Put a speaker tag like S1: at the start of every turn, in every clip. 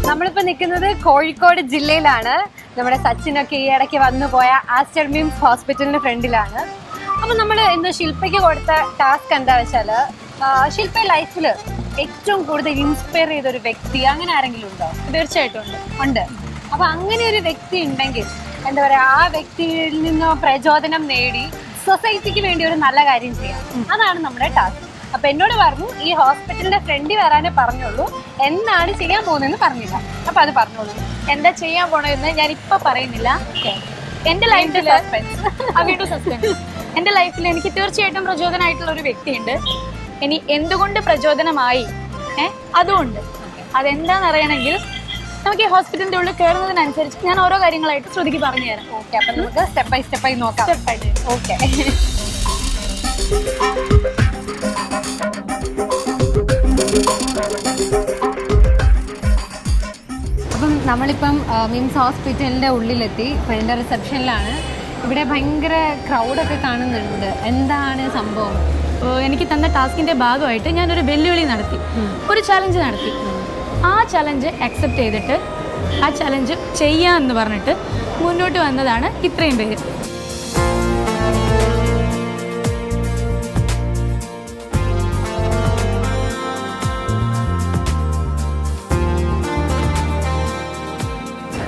S1: നമ്മളിപ്പോ നിൽക്കുന്നത് കോഴിക്കോട് ജില്ലയിലാണ്. നമ്മുടെ സച്ചിനൊക്കെ ഈ ഇടയ്ക്ക് വന്നു പോയ ആസ്റ്റർ മിംസ് ഹോസ്പിറ്റലിന്റെ ഫ്രണ്ടിലാണ്. അപ്പൊ നമ്മൾ ഇന്ന് ശില്പയ്ക്ക് കൊടുത്ത ടാസ്ക് എന്താ വെച്ചാല്, ശില്പ ലൈഫിൽ ഏറ്റവും കൂടുതൽ ഇൻസ്പയർ ചെയ്ത ഒരു വ്യക്തി അങ്ങനെ ആരെങ്കിലും ഉണ്ടോ?
S2: തീർച്ചയായിട്ടും ഉണ്ട്.
S1: അപ്പൊ അങ്ങനെ ഒരു വ്യക്തി ഉണ്ടെങ്കിൽ എന്താ പറയാ, ആ വ്യക്തിയിൽ നിന്ന് പ്രചോദനം നേടി സൊസൈറ്റിക്ക് വേണ്ടി ഒരു നല്ല കാര്യം ചെയ്യാം. അതാണ് നമ്മുടെ ടാസ്ക്. അപ്പൊ എന്നോട് പറഞ്ഞു ഈ ഹോസ്പിറ്റലിന്റെ ഫ്രണ്ടിൽ വരാനേ പറഞ്ഞോളൂ, എന്താണ് ചെയ്യാൻ പോകുന്നതെന്ന് പറഞ്ഞില്ല. അപ്പൊ അത് പറഞ്ഞോളൂ.
S2: എന്താ ചെയ്യാൻ പോണെന്ന് ഞാൻ ഇപ്പൊ പറയുന്നില്ല. എന്റെ ലൈഫിൽ എന്റെ ലൈഫിൽ എനിക്ക് തീർച്ചയായിട്ടും പ്രചോദനമായിട്ടുള്ള ഒരു വ്യക്തിയുണ്ട്. ഇനി എന്തുകൊണ്ട് പ്രചോദനമായി അതുകൊണ്ട് അതെന്താന്ന് അറിയണമെങ്കിൽ നമുക്ക് ഈ ഹോസ്പിറ്റലിന്റെ ഉള്ളിൽ കയറുന്നതിനനുസരിച്ച് ഞാൻ ഓരോ കാര്യങ്ങളായിട്ട് ശ്രുതിക്ക് പറഞ്ഞു തരാം.
S1: ഓക്കെ, അപ്പൊ നമുക്ക് സ്റ്റെപ്പ് ബൈ സ്റ്റെപ്പായി നോക്കാം.
S2: സ്റ്റെപ്പായിട്ട്.
S1: ഓക്കെ. അപ്പം നമ്മളിപ്പം മിംസ് ഹോസ്പിറ്റലിന്റെ ഉള്ളിലെത്തി. ഇപ്പം എൻ്റെ റിസപ്ഷനിലാണ്. ഇവിടെ ഭയങ്കര ക്രൗഡൊക്കെ കാണുന്നുണ്ട്. എന്താണ് സംഭവം?
S2: എനിക്ക് തന്ന ടാസ്കിന്റെ ഭാഗമായിട്ട് ഞാനൊരു വെല്ലുവിളി നടത്തി, ഒരു ചലഞ്ച് നടത്തി. ആ ചലഞ്ച് അക്സെപ്റ്റ് ചെയ്തിട്ട് ആ ചലഞ്ച് ചെയ്യാമെന്ന് പറഞ്ഞിട്ട് മുന്നോട്ട് വന്നതാണ് ഇത്രയും പേര്.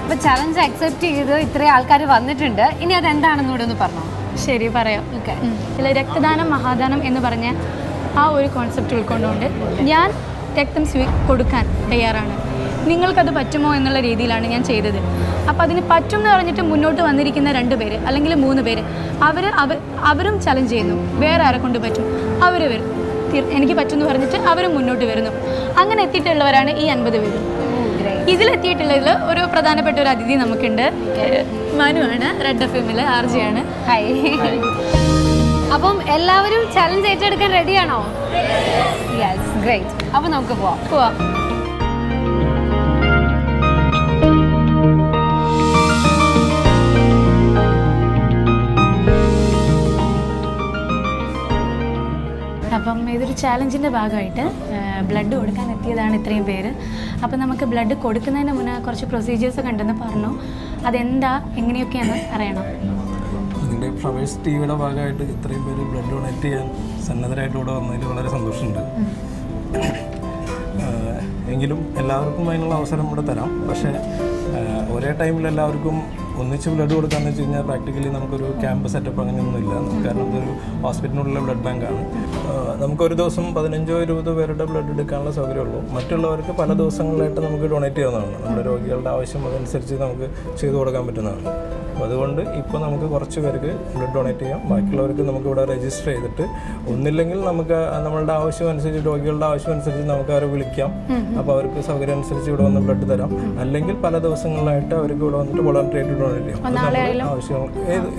S1: അപ്പോൾ ചലഞ്ച് അക്സെപ്റ്റ് ചെയ്ത് ഇത്രയും ആൾക്കാർ വന്നിട്ടുണ്ട്. ഇനി അതെന്താണെന്ന് കൂടെ ഒന്ന് പറഞ്ഞോ.
S2: ശരി, പറയാം. ഓക്കെ. ഇതിൽ രക്തദാനം മഹാദാനം എന്ന് പറഞ്ഞ ആ ഒരു കോൺസെപ്റ്റ് ഉൾക്കൊണ്ടുകൊണ്ട് ഞാൻ രക്തം കൊടുക്കാൻ തയ്യാറാണ്, നിങ്ങൾക്കത് പറ്റുമോ എന്നുള്ള രീതിയിലാണ് ഞാൻ ചെയ്തത്. അപ്പോൾ അതിന് പറ്റും എന്ന് പറഞ്ഞിട്ട് മുന്നോട്ട് വന്നിരിക്കുന്ന 2 പേര് അല്ലെങ്കിൽ 3 പേര് അവരും ചലഞ്ച് ചെയ്യുന്നു. വേറെ ആരെ കൊണ്ട് പറ്റും അവർ വരും, എനിക്ക് പറ്റുമെന്ന് പറഞ്ഞിട്ട് അവരും മുന്നോട്ട് വരുന്നു. അങ്ങനെ എത്തിയിട്ടുള്ളവരാണ് ഈ 50 പേര്. ഇതിലെത്തിയിട്ടുള്ളതിൽ ഒരു പ്രധാനപ്പെട്ട ഒരു അതിഥി നമുക്കുണ്ട്. മനുവാണ്, റെഡ് എഫ്എമ്മിലെ ആർജിയാണ്.
S1: ഹായ്. അപ്പം എല്ലാവരും ചലഞ്ച് ഏറ്റെടുക്കാൻ റെഡിയാണോ? Yes, great. അപ്പം നമുക്ക് പോവാം.
S2: അപ്പം ഇതൊരു ചാലഞ്ചിൻ്റെ ഭാഗമായിട്ട് ബ്ലഡ് കൊടുക്കാൻ എത്തിയതാണ് ഇത്രയും പേര്. അപ്പം നമുക്ക് ബ്ലഡ് കൊടുക്കുന്നതിന് മുന്നേ കുറച്ച് പ്രൊസീജിയേഴ്സൊക്കെ ഉണ്ടെന്ന് പറഞ്ഞു. അതെന്താ എങ്ങനെയൊക്കെയാണെന്ന് അറിയണം.
S3: അതിൻ്റെ ഫ്ലവേഴ്സ് ടിവിയുടെ ഭാഗമായിട്ട് ഇത്രയും പേര് ബ്ലഡ് ഡൊണേറ്റ് ചെയ്യാൻ സന്നദ്ധരായിട്ട് ഇവിടെ വന്നതിൽ വളരെ സന്തോഷമുണ്ട്. എങ്കിലും എല്ലാവർക്കും അതിനുള്ള അവസരം ഇവിടെ തരാം. പക്ഷേ ഒരേ ടൈമിൽ എല്ലാവർക്കും ഒന്നിച്ച് ബ്ലഡ് കൊടുക്കാമെന്ന് വെച്ച് കഴിഞ്ഞാൽ പ്രാക്ടിക്കലി നമുക്കൊരു ക്യാമ്പ് സെറ്റപ്പ് അങ്ങനെയൊന്നും ഇല്ല. കാരണം ഇതൊരു ഹോസ്പിറ്റലിനുള്ള ബ്ലഡ് ബാങ്കാണ്. നമുക്കൊരു ദിവസം 15-20 പേരുടെ ബ്ലഡ് എടുക്കാനുള്ള സൗകര്യമുള്ളൂ. മറ്റുള്ളവർക്ക് പല ദിവസങ്ങളിലായിട്ട് നമുക്ക് ഡൊണേറ്റ് ചെയ്യാവുന്നതാണ്. നമ്മുടെ രോഗികളുടെ ആവശ്യം അതനുസരിച്ച് നമുക്ക് ചെയ്തു കൊടുക്കാൻ പറ്റുന്നതാണ്. അപ്പോൾ അതുകൊണ്ട് ഇപ്പോൾ നമുക്ക് കുറച്ച് പേർക്ക് ബ്ലഡ് ഡൊണേറ്റ് ചെയ്യാം. ബാക്കിയുള്ളവർക്ക് നമുക്ക് ഇവിടെ രജിസ്റ്റർ ചെയ്തിട്ട്, ഒന്നില്ലെങ്കിൽ നമുക്ക് നമ്മളുടെ ആവശ്യം അനുസരിച്ച്, രോഗികളുടെ ആവശ്യം അനുസരിച്ച് നമുക്ക് അവരെ വിളിക്കാം. അപ്പോൾ അവർക്ക് സൗകര്യം അനുസരിച്ച് ഇവിടെ വന്ന് ബ്ലഡ് തരാം. അല്ലെങ്കിൽ പല ദിവസങ്ങളിലായിട്ട് അവർക്ക് ഇവിടെ വന്നിട്ട് വോളണ്ടറി ആയിട്ട് ഡൊണേറ്റ് ചെയ്യാം. ആവശ്യം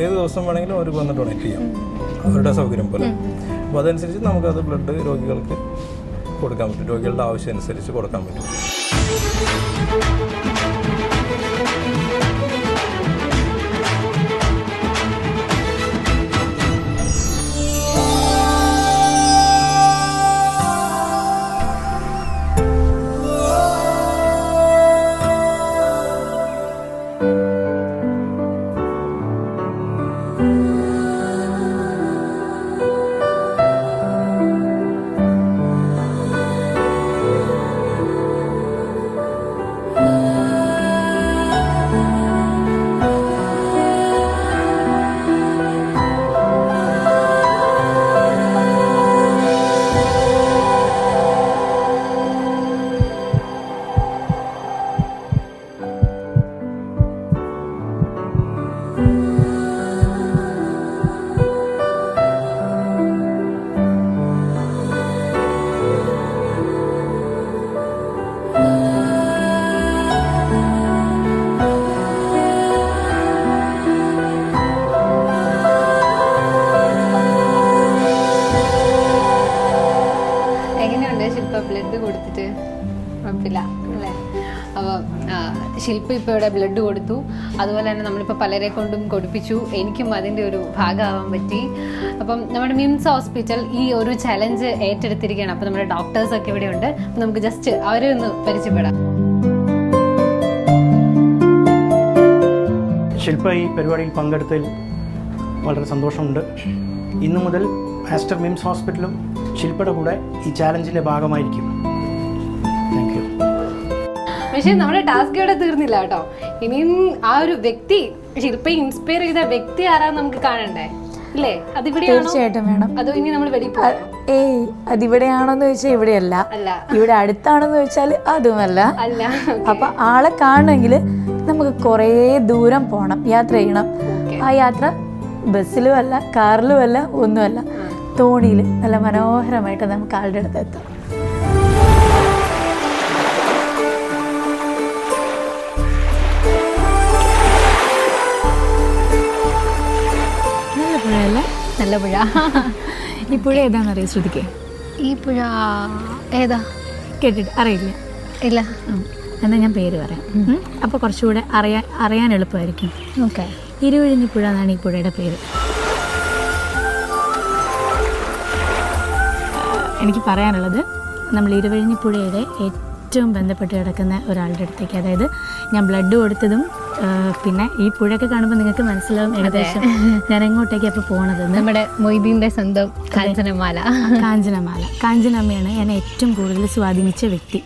S3: ഏത് ദിവസം വേണമെങ്കിലും അവർക്ക് വന്ന് ഡൊണേറ്റ് ചെയ്യാം, അവരുടെ സൗകര്യം പോലെ. അപ്പോൾ അതനുസരിച്ച് നമുക്കത് ബ്ലഡ് രോഗികൾക്ക് കൊടുക്കാൻ പറ്റും. രോഗികളുടെ ആവശ്യം അനുസരിച്ച് കൊടുക്കാൻ പറ്റും.
S1: ബ്ലഡ് കൊടുത്തിട്ട് കുഴപ്പമില്ല അല്ലേ? അപ്പോൾ ശില്പ ഇപ്പോൾ ഇവിടെ ബ്ലഡ് കൊടുത്തു. അതുപോലെ തന്നെ നമ്മളിപ്പോൾ പലരെ കൊണ്ടും കൊടുപ്പിച്ചു. എനിക്കും അതിൻ്റെ ഒരു ഭാഗമാവാൻ പറ്റി. അപ്പം നമ്മുടെ മിംസ് ഹോസ്പിറ്റൽ ഈ ഒരു ചലഞ്ച് ഏറ്റെടുത്തിരിക്കുകയാണ്. അപ്പോൾ നമ്മുടെ ഡോക്ടേഴ്സൊക്കെ ഇവിടെ ഉണ്ട്. അപ്പം നമുക്ക് ജസ്റ്റ് അവരെ ഒന്ന് പരിചയപ്പെടാം.
S4: ശില്പ ഈ പരിപാടിയിൽ പങ്കെടുത്തതിൽ വളരെ സന്തോഷമുണ്ട്. ഇന്നു മുതൽ ആസ്റ്റർ മിംസ് ഹോസ്പിറ്റലും ശില്പയുടെ കൂടെ ഈ ചാലഞ്ചിൻ്റെ ഭാഗമായിരിക്കും. Thank you.
S1: പക്ഷേ നമ്മുടെ ടാസ്ക് ഇവിടെ തീർന്നില്ല കേട്ടോ. ഇനിയും ആ ഒരു വ്യക്തി, ശില്പയെ ഇൻസ്പയർ ചെയ്ത വ്യക്തി ആരാന്ന് നമുക്ക് കാണണ്ടേ, ഇല്ലേ?
S5: തീർച്ചയായിട്ടും വേണം.
S1: അതോ ഇനി നമ്മൾ വെളിയിൽ പോകണം?
S5: ഏയ്, അതിവിടെയാണോന്ന് ചോദിച്ചാൽ ഇവിടെയല്ല, ഇവിടെ അടുത്താണെന്ന് ചോദിച്ചാൽ അതുമല്ല. അപ്പൊ ആളെ കാണണമെങ്കിൽ നമുക്ക് കുറേ ദൂരം പോകണം, യാത്ര ചെയ്യണം. ആ യാത്ര ബസ്സിലും അല്ല, കാറിലും അല്ല, ഒന്നുമല്ല, തോണിയിൽ നല്ല മനോഹരമായിട്ട് നമുക്ക് ആളുടെ അടുത്ത് എത്താം.
S2: നല്ല പുഴയല്ലേ?
S1: നല്ല പുഴ.
S2: ഈ പുഴ ഏതാണെന്നറിയാം ശ്രുതിക്ക്?
S1: ഈ പുഴ ഏതാ?
S2: കേട്ടിട്ട് അറിയില്ല?
S1: ഇല്ല.
S2: എന്നാൽ ഞാൻ പേര് പറയാം, അപ്പോൾ കുറച്ചുകൂടെ അറിയാൻ എളുപ്പമായിരിക്കും.
S1: ഓക്കെ.
S2: ഇരുവഴിഞ്ഞിപ്പുഴ എന്നാണ് ഈ പുഴയുടെ പേര്. എനിക്ക് പറയാനുള്ളത്, നമ്മൾ ഇരുവഴിഞ്ഞിപ്പുഴയുടെ ഏറ്റവും ബന്ധപ്പെട്ട് കിടക്കുന്ന ഒരാളുടെ അടുത്തേക്ക്, അതായത് ഞാൻ ബ്ലഡ് കൊടുത്തതും പിന്നെ ഈ പുഴയൊക്കെ കാണുമ്പോൾ നിങ്ങൾക്ക് മനസ്സിലാവും ഏകദേശം ഞാൻ എങ്ങോട്ടേക്ക് അപ്പോൾ പോണത്.
S1: നമ്മുടെ മൊയ്തീൻ്റെ സ്വന്തം കാഞ്ചനമാല.
S2: കാഞ്ചനമ്മയാണ് എന്നെ ഏറ്റവും കൂടുതൽ സ്വാധീനിച്ച വ്യക്തി.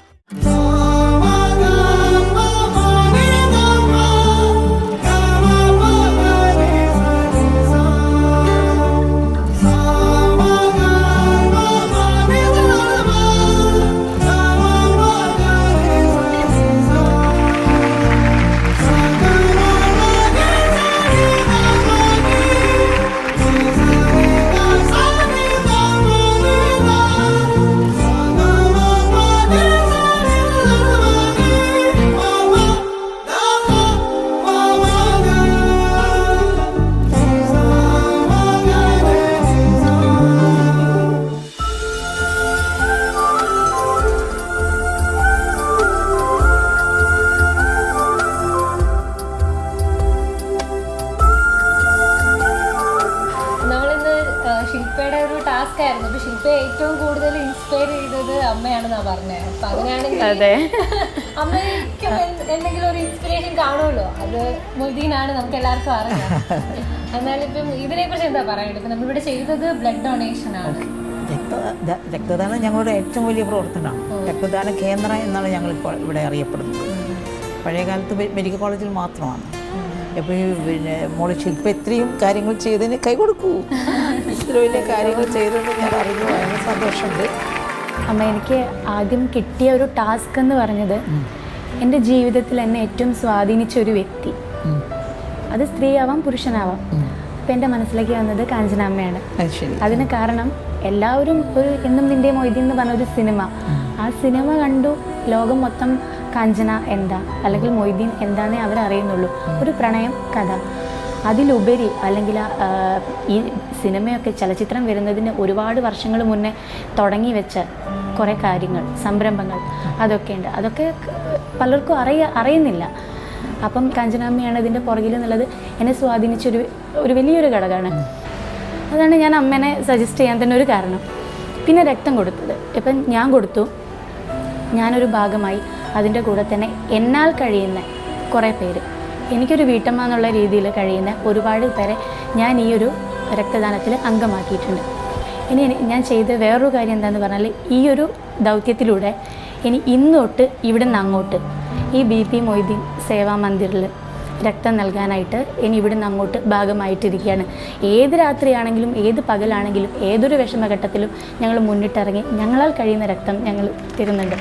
S1: ശില്പയുടെ ഒരു ടാസ്ക് ആയിരുന്നു. അപ്പൊ ശില്പയെ ഏറ്റവും കൂടുതൽ ഇൻസ്പയർ ചെയ്തത് അമ്മയാണെന്നാണ് പറഞ്ഞത്. അപ്പൊ അങ്ങനെയാണെങ്കിൽ അമ്മയ്ക്ക് എന്തെങ്കിലും ഒരു ഇൻസ്പിറേഷൻ കാണുമല്ലോ, അത് മൊയ്തീനാണ്, നമുക്ക് എല്ലാവർക്കും അറിയാം. എന്നാലും ഇപ്പം ഇതിനെ കുറിച്ച് എന്താ പറയുന്നത്? ഇപ്പം നമ്മളിവിടെ ചെയ്തത് ബ്ലഡ് ഡൊണേഷൻ ആണ്.
S6: രക്തദാനം ഞങ്ങളുടെ ഏറ്റവും വലിയ പ്രവർത്തനമാണ്. രക്തദാന കേന്ദ്രം എന്നാണ് ഞങ്ങളിപ്പോൾ ഇവിടെ അറിയപ്പെടുന്നത്. പഴയകാലത്ത് മെഡിക്കൽ കോളേജിൽ മാത്രമാണ്. അപ്പോൾ പിന്നെ മോളെ ശില്പ ഇത്രയും കാര്യങ്ങൾ ചെയ്തതിന് കൈ കൊടുക്കൂ. ഇത്ര വലിയ കാര്യങ്ങൾ ചെയ്തത് ഞാൻ അറിഞ്ഞു, ഭയങ്കര സന്തോഷമുണ്ട്.
S2: അമ്മ, എനിക്ക് ആദ്യം കിട്ടിയ ഒരു ടാസ്ക് എന്ന് പറഞ്ഞത്, എൻ്റെ ജീവിതത്തിൽ എന്നെ ഏറ്റവും സ്വാധീനിച്ച ഒരു വ്യക്തി, അത് സ്ത്രീയാവാം പുരുഷനാവാം. അപ്പം എൻ്റെ മനസ്സിലേക്ക് വന്നത് കാഞ്ചനാമ്മയാണ്. അതിന് കാരണം എല്ലാവരും ഒരു എന്നും നിൻ്റെ മൊയ്തീൻ എന്ന് പറഞ്ഞൊരു സിനിമ, ആ സിനിമ കണ്ടു ലോകം മൊത്തം കാഞ്ചന എന്താ അല്ലെങ്കിൽ മൊയ്തീൻ എന്താന്നേ അവരറിയുന്നുള്ളൂ. ഒരു പ്രണയം കഥ. അതിലുപരി അല്ലെങ്കിൽ ഈ സിനിമയൊക്കെ ചലച്ചിത്രം വരുന്നതിന് ഒരുപാട് വർഷങ്ങൾ മുന്നേ തുടങ്ങി വെച്ച കുറേ കാര്യങ്ങൾ, സംരംഭങ്ങൾ അതൊക്കെ ഉണ്ട്. അതൊക്കെ പലർക്കും അറിയുന്നില്ല. അപ്പം കാഞ്ചനാമ്മയാണ് ഇതിൻ്റെ പുറകിൽ എന്നുള്ളത് എന്നെ സ്വാധീനിച്ചൊരു വലിയൊരു ഘടകമാണ്. അതാണ് ഞാൻ അമ്മേനെ സജസ്റ്റ് ചെയ്യാൻ തന്നെ ഒരു കാരണം. പിന്നെ രക്തം കൊടുത്തത് ഇപ്പം ഞാൻ കൊടുത്തു, ഞാനൊരു ഭാഗമായി. അതിൻ്റെ കൂടെ തന്നെ എന്നാൽ കഴിയുന്ന കുറേ പേര്, എനിക്കൊരു വീട്ടമ്മ എന്നുള്ള രീതിയിൽ കഴിയുന്ന ഒരുപാട് പേരെ ഞാൻ ഈ ഒരു രക്തദാനത്തിൽ അംഗമാക്കിയിട്ടുണ്ട്. ഇനി ഞാൻ ചെയ്ത വേറൊരു കാര്യം എന്താണെന്ന് പറഞ്ഞാൽ, ഈ ഒരു ദൗത്യത്തിലൂടെ ഇനി ഇന്ന് തൊട്ട് ഇവിടെ നിന്ന് അങ്ങോട്ട് ഈ BP മൊയ്തീൻ സേവാ മന്ദിറിൽ രക്തം നൽകാനായിട്ട് ഇനി ഇവിടെ നിന്ന് അങ്ങോട്ട് ഭാഗമായിട്ടിരിക്കുകയാണ്. ഏത് രാത്രിയാണെങ്കിലും ഏത് പകലാണെങ്കിലും ഏതൊരു വിഷമഘട്ടത്തിലും ഞങ്ങൾ മുന്നിട്ടിറങ്ങി ഞങ്ങളാൽ കഴിയുന്ന രക്തം ഞങ്ങൾ തരുന്നുണ്ട്.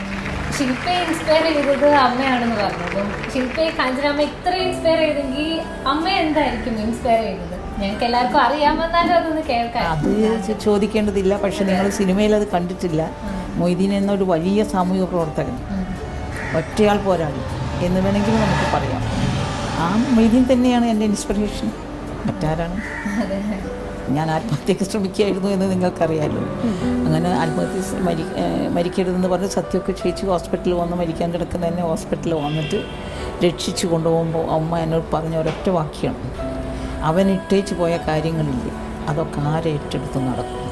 S1: ശില്പയെ ഇൻസ്പയർ ചെയ്തത് അമ്മയാണെന്ന് പറഞ്ഞത്. ശില്പയെ കാഞ്ചനാമ്മ ഇത്ര ഇൻസ്പയർ ചെയ്തെങ്കിൽ അമ്മ എന്തായിരിക്കും ഇൻസ്പയർ ചെയ്തത്? ഞങ്ങൾക്ക് എല്ലാവർക്കും അറിയാമെന്നാലും അതൊന്ന് കേൾക്കാം.
S6: അത് ചോദിക്കേണ്ടതില്ല, പക്ഷെ നിങ്ങൾ സിനിമയിൽ അത് കണ്ടിട്ടില്ല. മൊയ്തീൻ എന്നൊരു വലിയ സാമൂഹിക പ്രവർത്തകൻ, ഒറ്റയാൾ പോരാളി എന്ന് വേണമെങ്കിൽ നമുക്ക് പറയാം. ആ മൊയ്തീൻ തന്നെയാണ് എൻ്റെ ഇൻസ്പിറേഷൻ. മറ്റാരാണ്? ഞാൻ ആത്മഹത്യക്ക് ശ്രമിക്കുകയായിരുന്നു എന്ന് നിങ്ങൾക്കറിയാമല്ലോ. അങ്ങനെ മരിക്കരുതെന്ന് പറഞ്ഞ് സത്യമൊക്കെ ചേച്ചി ഹോസ്പിറ്റലിൽ വന്ന് മരിക്കാൻ കിടക്കുന്ന എന്നെ ഹോസ്പിറ്റലിൽ വന്നിട്ട് രക്ഷിച്ചു കൊണ്ടുപോകുമ്പോൾ അമ്മ എന്നോട് പറഞ്ഞ ഒരൊറ്റ വാക്യമാണ്, അവൻ ഇട്ടേച്ച് പോയ കാര്യങ്ങളില്ലേ അതൊക്കെ ആരെ ഏറ്റെടുത്ത് നടക്കും,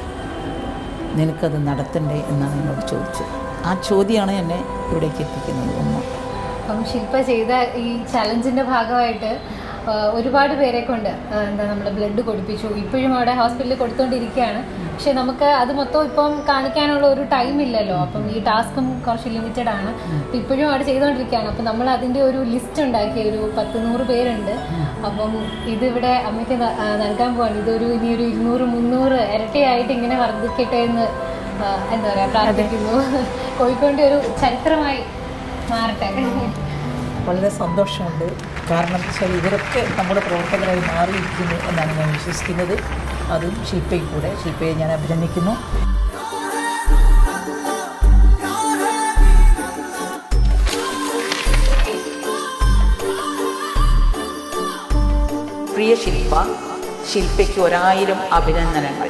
S6: നിനക്കത് നടത്തണ്ടേ എന്നാണ് എന്നോട് ചോദിച്ചത്. ആ ചോദ്യമാണ് എന്നെ ഇവിടേക്ക് എത്തിക്കുന്നത്.
S1: അപ്പം ശില്പ ചെയ്ത ഈ ചലഞ്ചിൻ്റെ ഭാഗമായിട്ട് ഒരുപാട് പേരെ കൊണ്ട് എന്താ നമ്മൾ ബ്ലഡ് കൊടുപ്പിച്ചു. ഇപ്പോഴും അവിടെ ഹോസ്പിറ്റലിൽ കൊടുത്തുകൊണ്ടിരിക്കുകയാണ്. പക്ഷെ നമുക്ക് അത് മൊത്തം ഇപ്പം കാണിക്കാനുള്ള ഒരു ടൈം ഇല്ലല്ലോ. അപ്പം ഈ ടാസ്കും കുറച്ച് ലിമിറ്റഡ് ആണ്. അപ്പം ഇപ്പോഴും അവിടെ ചെയ്തുകൊണ്ടിരിക്കുകയാണ്. അപ്പം നമ്മൾ അതിൻ്റെ ഒരു ലിസ്റ്റ് ഉണ്ടാക്കി, ഒരു 10-100 പേരുണ്ട്. അപ്പം ഇതിവിടെ അമ്മയ്ക്ക് നൽകാൻ പോവാണ്. ഇനിയൊരു 200-300 ഇരട്ടിയായിട്ട് ഇങ്ങനെ വർദ്ധിക്കട്ടെ എന്ന് എന്താ പറയുക പ്രാർത്ഥിക്കുന്നു. കോഴിക്കോടിൻ്റെ ഒരു ചരിത്രമായി മാറട്ടെ.
S6: വളരെ സന്തോഷമുണ്ട്. കാരണം വെച്ചാൽ ഇവരൊക്കെ നമ്മുടെ പ്രവർത്തകരായി മാറിയിരിക്കുന്നു എന്നാണ് ഞാൻ വിശ്വസിക്കുന്നത്. അതും ശില്പയിൽ കൂടെ. ശില്പയെ ഞാൻ അഭിനന്ദിക്കുന്നു. പ്രിയ ശില്പ, ശില്പയ്ക്ക് 1000 അഭിനന്ദനങ്ങൾ.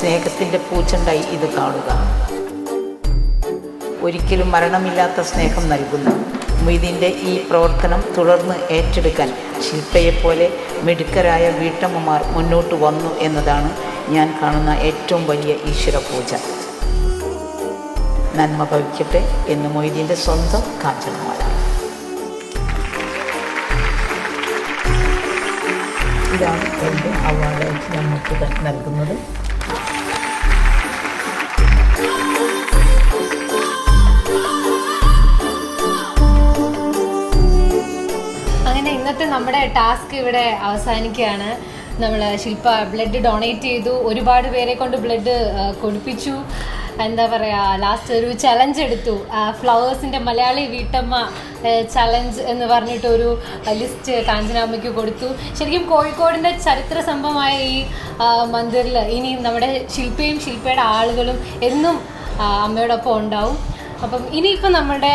S6: സ്നേഹത്തിൻ്റെ പൂച്ചെണ്ടായി ഇത് കാണുക. ഒരിക്കലും മരണമില്ലാത്ത സ്നേഹം നൽകുന്നു. മൊയ്തീൻ്റെ ഈ പ്രവർത്തനം തുടർന്ന് ഏറ്റെടുക്കാൻ ശില്പയെപ്പോലെ മിടുക്കരായ വീട്ടമ്മമാർ മുന്നോട്ട് വന്നു എന്നതാണ് ഞാൻ കാണുന്ന ഏറ്റവും വലിയ ഈശ്വര പൂജ. നന്മ ഭവിക്കട്ടെ എന്ന് മൊയ്തീൻ്റെ സ്വന്തം കാഞ്ചനമാല. ഇതാണ് എൻ്റെ അവാർഡ് നമുക്ക് നൽകുന്നത്.
S1: അങ്ങനെ ഇന്നത്തെ നമ്മുടെ ടാസ്ക് ഇവിടെ അവസാനിക്കുകയാണ്. നമ്മൾ ശില്പ ബ്ലഡ് ഡൊണേറ്റ് ചെയ്തു, ഒരുപാട് പേരെ കൊണ്ട് ബ്ലഡ് കൊടുപ്പിച്ചു. എന്താ പറയുക, ലാസ്റ്റ് ഒരു ചലഞ്ച് എടുത്തു. ഫ്ലവേഴ്സിൻ്റെ മലയാളി വീട്ടമ്മ ചലഞ്ച് എന്ന് പറഞ്ഞിട്ടൊരു ലിസ്റ്റ് കാഞ്ചനാമ്മയ്ക്ക് കൊടുത്തു. ശരിക്കും കോഴിക്കോടിൻ്റെ ചരിത്ര സംഭവമായ ഈ മന്ദിറിൽ ഇനി നമ്മുടെ ശില്പയും ശില്പയുടെ ആളുകളും എന്നും അമ്മയോടൊപ്പം ഉണ്ടാവും. അപ്പം ഇനിയിപ്പോൾ നമ്മുടെ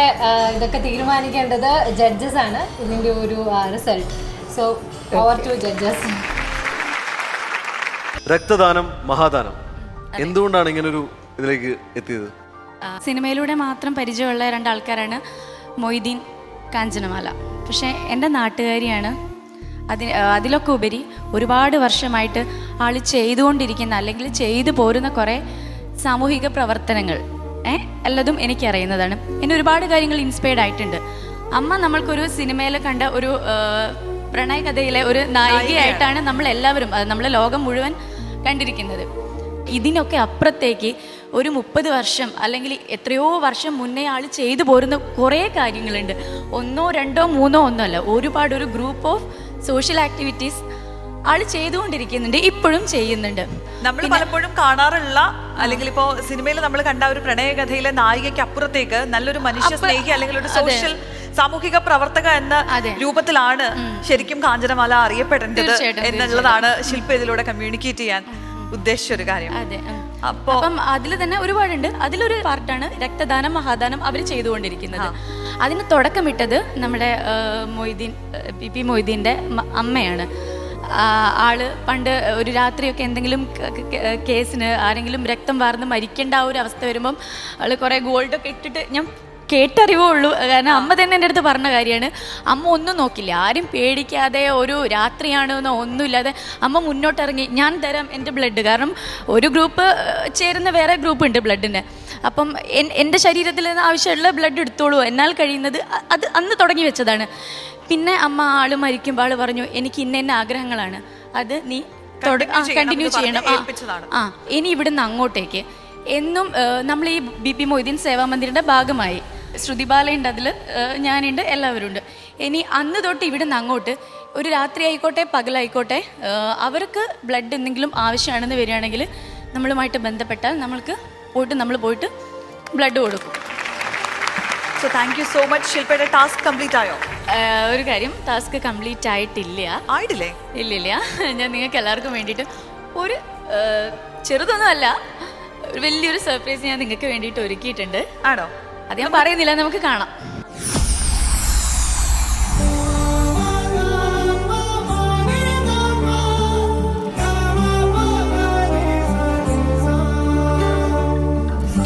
S1: ഇതൊക്കെ തീരുമാനിക്കേണ്ടത് ജഡ്ജസ് ആണ്, ഇതിൻ്റെ ഒരു result. So over to judges.
S7: രക്തദാനം മഹാദാനം എന്തുകൊണ്ടാണ് ഇങ്ങനൊരു ഇതിലേക്ക് എത്തിയത്?
S2: സിനിമയിലൂടെ മാത്രം പരിചയമുള്ള 2 ആൾക്കാരാണ് മൊയ്തീൻ, കാഞ്ചനമാല. പക്ഷേ എൻ്റെ നാട്ടുകാരിയാണ്. അതിലൊക്കെ ഉപരി ഒരുപാട് വർഷമായിട്ട് ആൾ ചെയ്തുകൊണ്ടിരിക്കുന്ന അല്ലെങ്കിൽ ചെയ്തു പോരുന്ന കുറേ സാമൂഹിക പ്രവർത്തനങ്ങൾ എല്ലാതും എനിക്കറിയുന്നതാണ്. എന്നെ ഒരുപാട് കാര്യങ്ങൾ ഇൻസ്പയർഡ് ആയിട്ടുണ്ട്. അമ്മ നമ്മൾക്കൊരു സിനിമയിൽ കണ്ട ഒരു പ്രണയകഥയിലെ ഒരു നായികയായിട്ടാണ് നമ്മളെല്ലാവരും, നമ്മളെ ലോകം മുഴുവൻ കണ്ടിരിക്കുന്നത്. ഇതിനൊക്കെ അപ്പുറത്തേക്ക് ഒരു 30 വർഷം അല്ലെങ്കിൽ എത്രയോ വർഷം മുന്നേ ആൾ ചെയ്തു പോരുന്ന കുറേ കാര്യങ്ങളുണ്ട്. 1, 2, 3 ഒന്നുമല്ല, ഒരു ഗ്രൂപ്പ് ഓഫ് സോഷ്യൽ ആക്ടിവിറ്റീസ് ആൾ ചെയ്തുകൊണ്ടിരിക്കുന്നുണ്ട്, ഇപ്പോഴും ചെയ്യുന്നുണ്ട്.
S8: നമ്മൾ പലപ്പോഴും കാണാറുള്ള അല്ലെങ്കിൽ ഇപ്പോൾ സിനിമയിൽ നമ്മൾ കണ്ട ഒരു പ്രണയകഥയിലെ നായികയ്ക്ക് അപ്പുറത്തേക്ക് നല്ലൊരു മനുഷ്യ സ്നേഹി അല്ലെങ്കിൽ ഒരു സോഷ്യൽ സാമൂഹിക പ്രവർത്തക എന്ന രൂപത്തിലാണ് ശരിക്കും കാഞ്ചനമാല അറിയപ്പെടേണ്ടത് എന്നുള്ളതാണ് ശില്പ ഇതിലൂടെ കമ്മ്യൂണിക്കേറ്റ് ചെയ്യാൻ ഉദ്ദേശിച്ചൊരു കാര്യം.
S2: അപ്പം അതിൽ തന്നെ ഒരുപാടുണ്ട്. അതിലൊരു പാർട്ടാണ് രക്തദാനം മഹാദാനം അവർ ചെയ്തുകൊണ്ടിരിക്കുന്നത്. അതിന് തുടക്കമിട്ടത് നമ്മുടെ മൊയ്തീൻ, പി മൊയ്തീൻ്റെ അമ്മയാണ്. ആള് പണ്ട് ഒരു രാത്രിയൊക്കെ എന്തെങ്കിലും കേസിന് ആരെങ്കിലും രക്തം വാർന്ന് മരിക്കേണ്ട ആ ഒരു അവസ്ഥ വരുമ്പം ആള് കുറേ ഗോൾഡൊക്കെ ഇട്ടിട്ട്, ഞാൻ കേട്ടറിവേ ഉള്ളൂ, കാരണം അമ്മ തന്നെ എൻ്റെ അടുത്ത് പറഞ്ഞ കാര്യമാണ്. അമ്മ ഒന്നും നോക്കില്ല, ആരും പേടിക്കാതെ, ഒരു രാത്രിയാണെന്നോ ഒന്നുമില്ലാതെ അമ്മ മുന്നോട്ടിറങ്ങി ഞാൻ തരാം എൻ്റെ ബ്ലഡ്. കാരണം ഒരു ഗ്രൂപ്പ് ചേരുന്ന വേറെ ഗ്രൂപ്പ് ഉണ്ട് ബ്ലഡിന്. അപ്പം എൻ്റെ ശരീരത്തിൽ നിന്ന് ആവശ്യമുള്ള ബ്ലഡ് എടുത്തോളൂ, എന്നാൽ കഴിയുന്നത് അത് അന്ന് തുടങ്ങി വെച്ചതാണ്. പിന്നെ അമ്മ ആൾ മരിക്കുമ്പോൾ ആൾ പറഞ്ഞു, എനിക്ക് ഇന്ന ആഗ്രഹങ്ങളാണ്, അത് നീ കണ്ടിന്യൂ ചെയ്യണം. ഇനി ഇവിടുന്ന് അങ്ങോട്ടേക്ക് എന്നും നമ്മൾ ഈ BP മൊയ്തീൻ സേവാ മന്ദിറിൻ്റെ ഭാഗമായി ശ്രുതി ബാലയുണ്ട്, അതിൽ ഞാനുണ്ട്, എല്ലാവരും ഉണ്ട്. ഇനി അന്ന് തൊട്ട് ഇവിടുന്ന് അങ്ങോട്ട് ഒരു രാത്രി ആയിക്കോട്ടെ പകലായിക്കോട്ടെ അവർക്ക് ബ്ലഡ് എന്തെങ്കിലും ആവശ്യമാണെന്ന് വരികയാണെങ്കിൽ നമ്മളുമായിട്ട് ബന്ധപ്പെട്ടാൽ നമ്മൾ പോയിട്ട് ബ്ലഡ് കൊടുക്കും.
S8: So thank you so much. ശില്പയുടെ ടാസ്ക് കംപ്ലീറ്റ് ആയോ?
S2: ഒരു കാര്യം, ടാസ്ക് കംപ്ലീറ്റ് ആയിട്ടില്ലേ? ഇല്ലില്ല. ഞാൻ നിങ്ങൾക്ക് എല്ലാവർക്കും വേണ്ടിയിട്ട് ഒരു ചെറുതൊന്നുമല്ല, ഒരു വലിയൊരു സർപ്രൈസ് ഞാൻ നിങ്ങൾക്ക് വേണ്ടിയിട്ട് ഒരുക്കിയിട്ടുണ്ട്.
S8: ആണോ?
S2: അത് ഞാൻ പറയുന്നില്ല, നമുക്ക് കാണാം.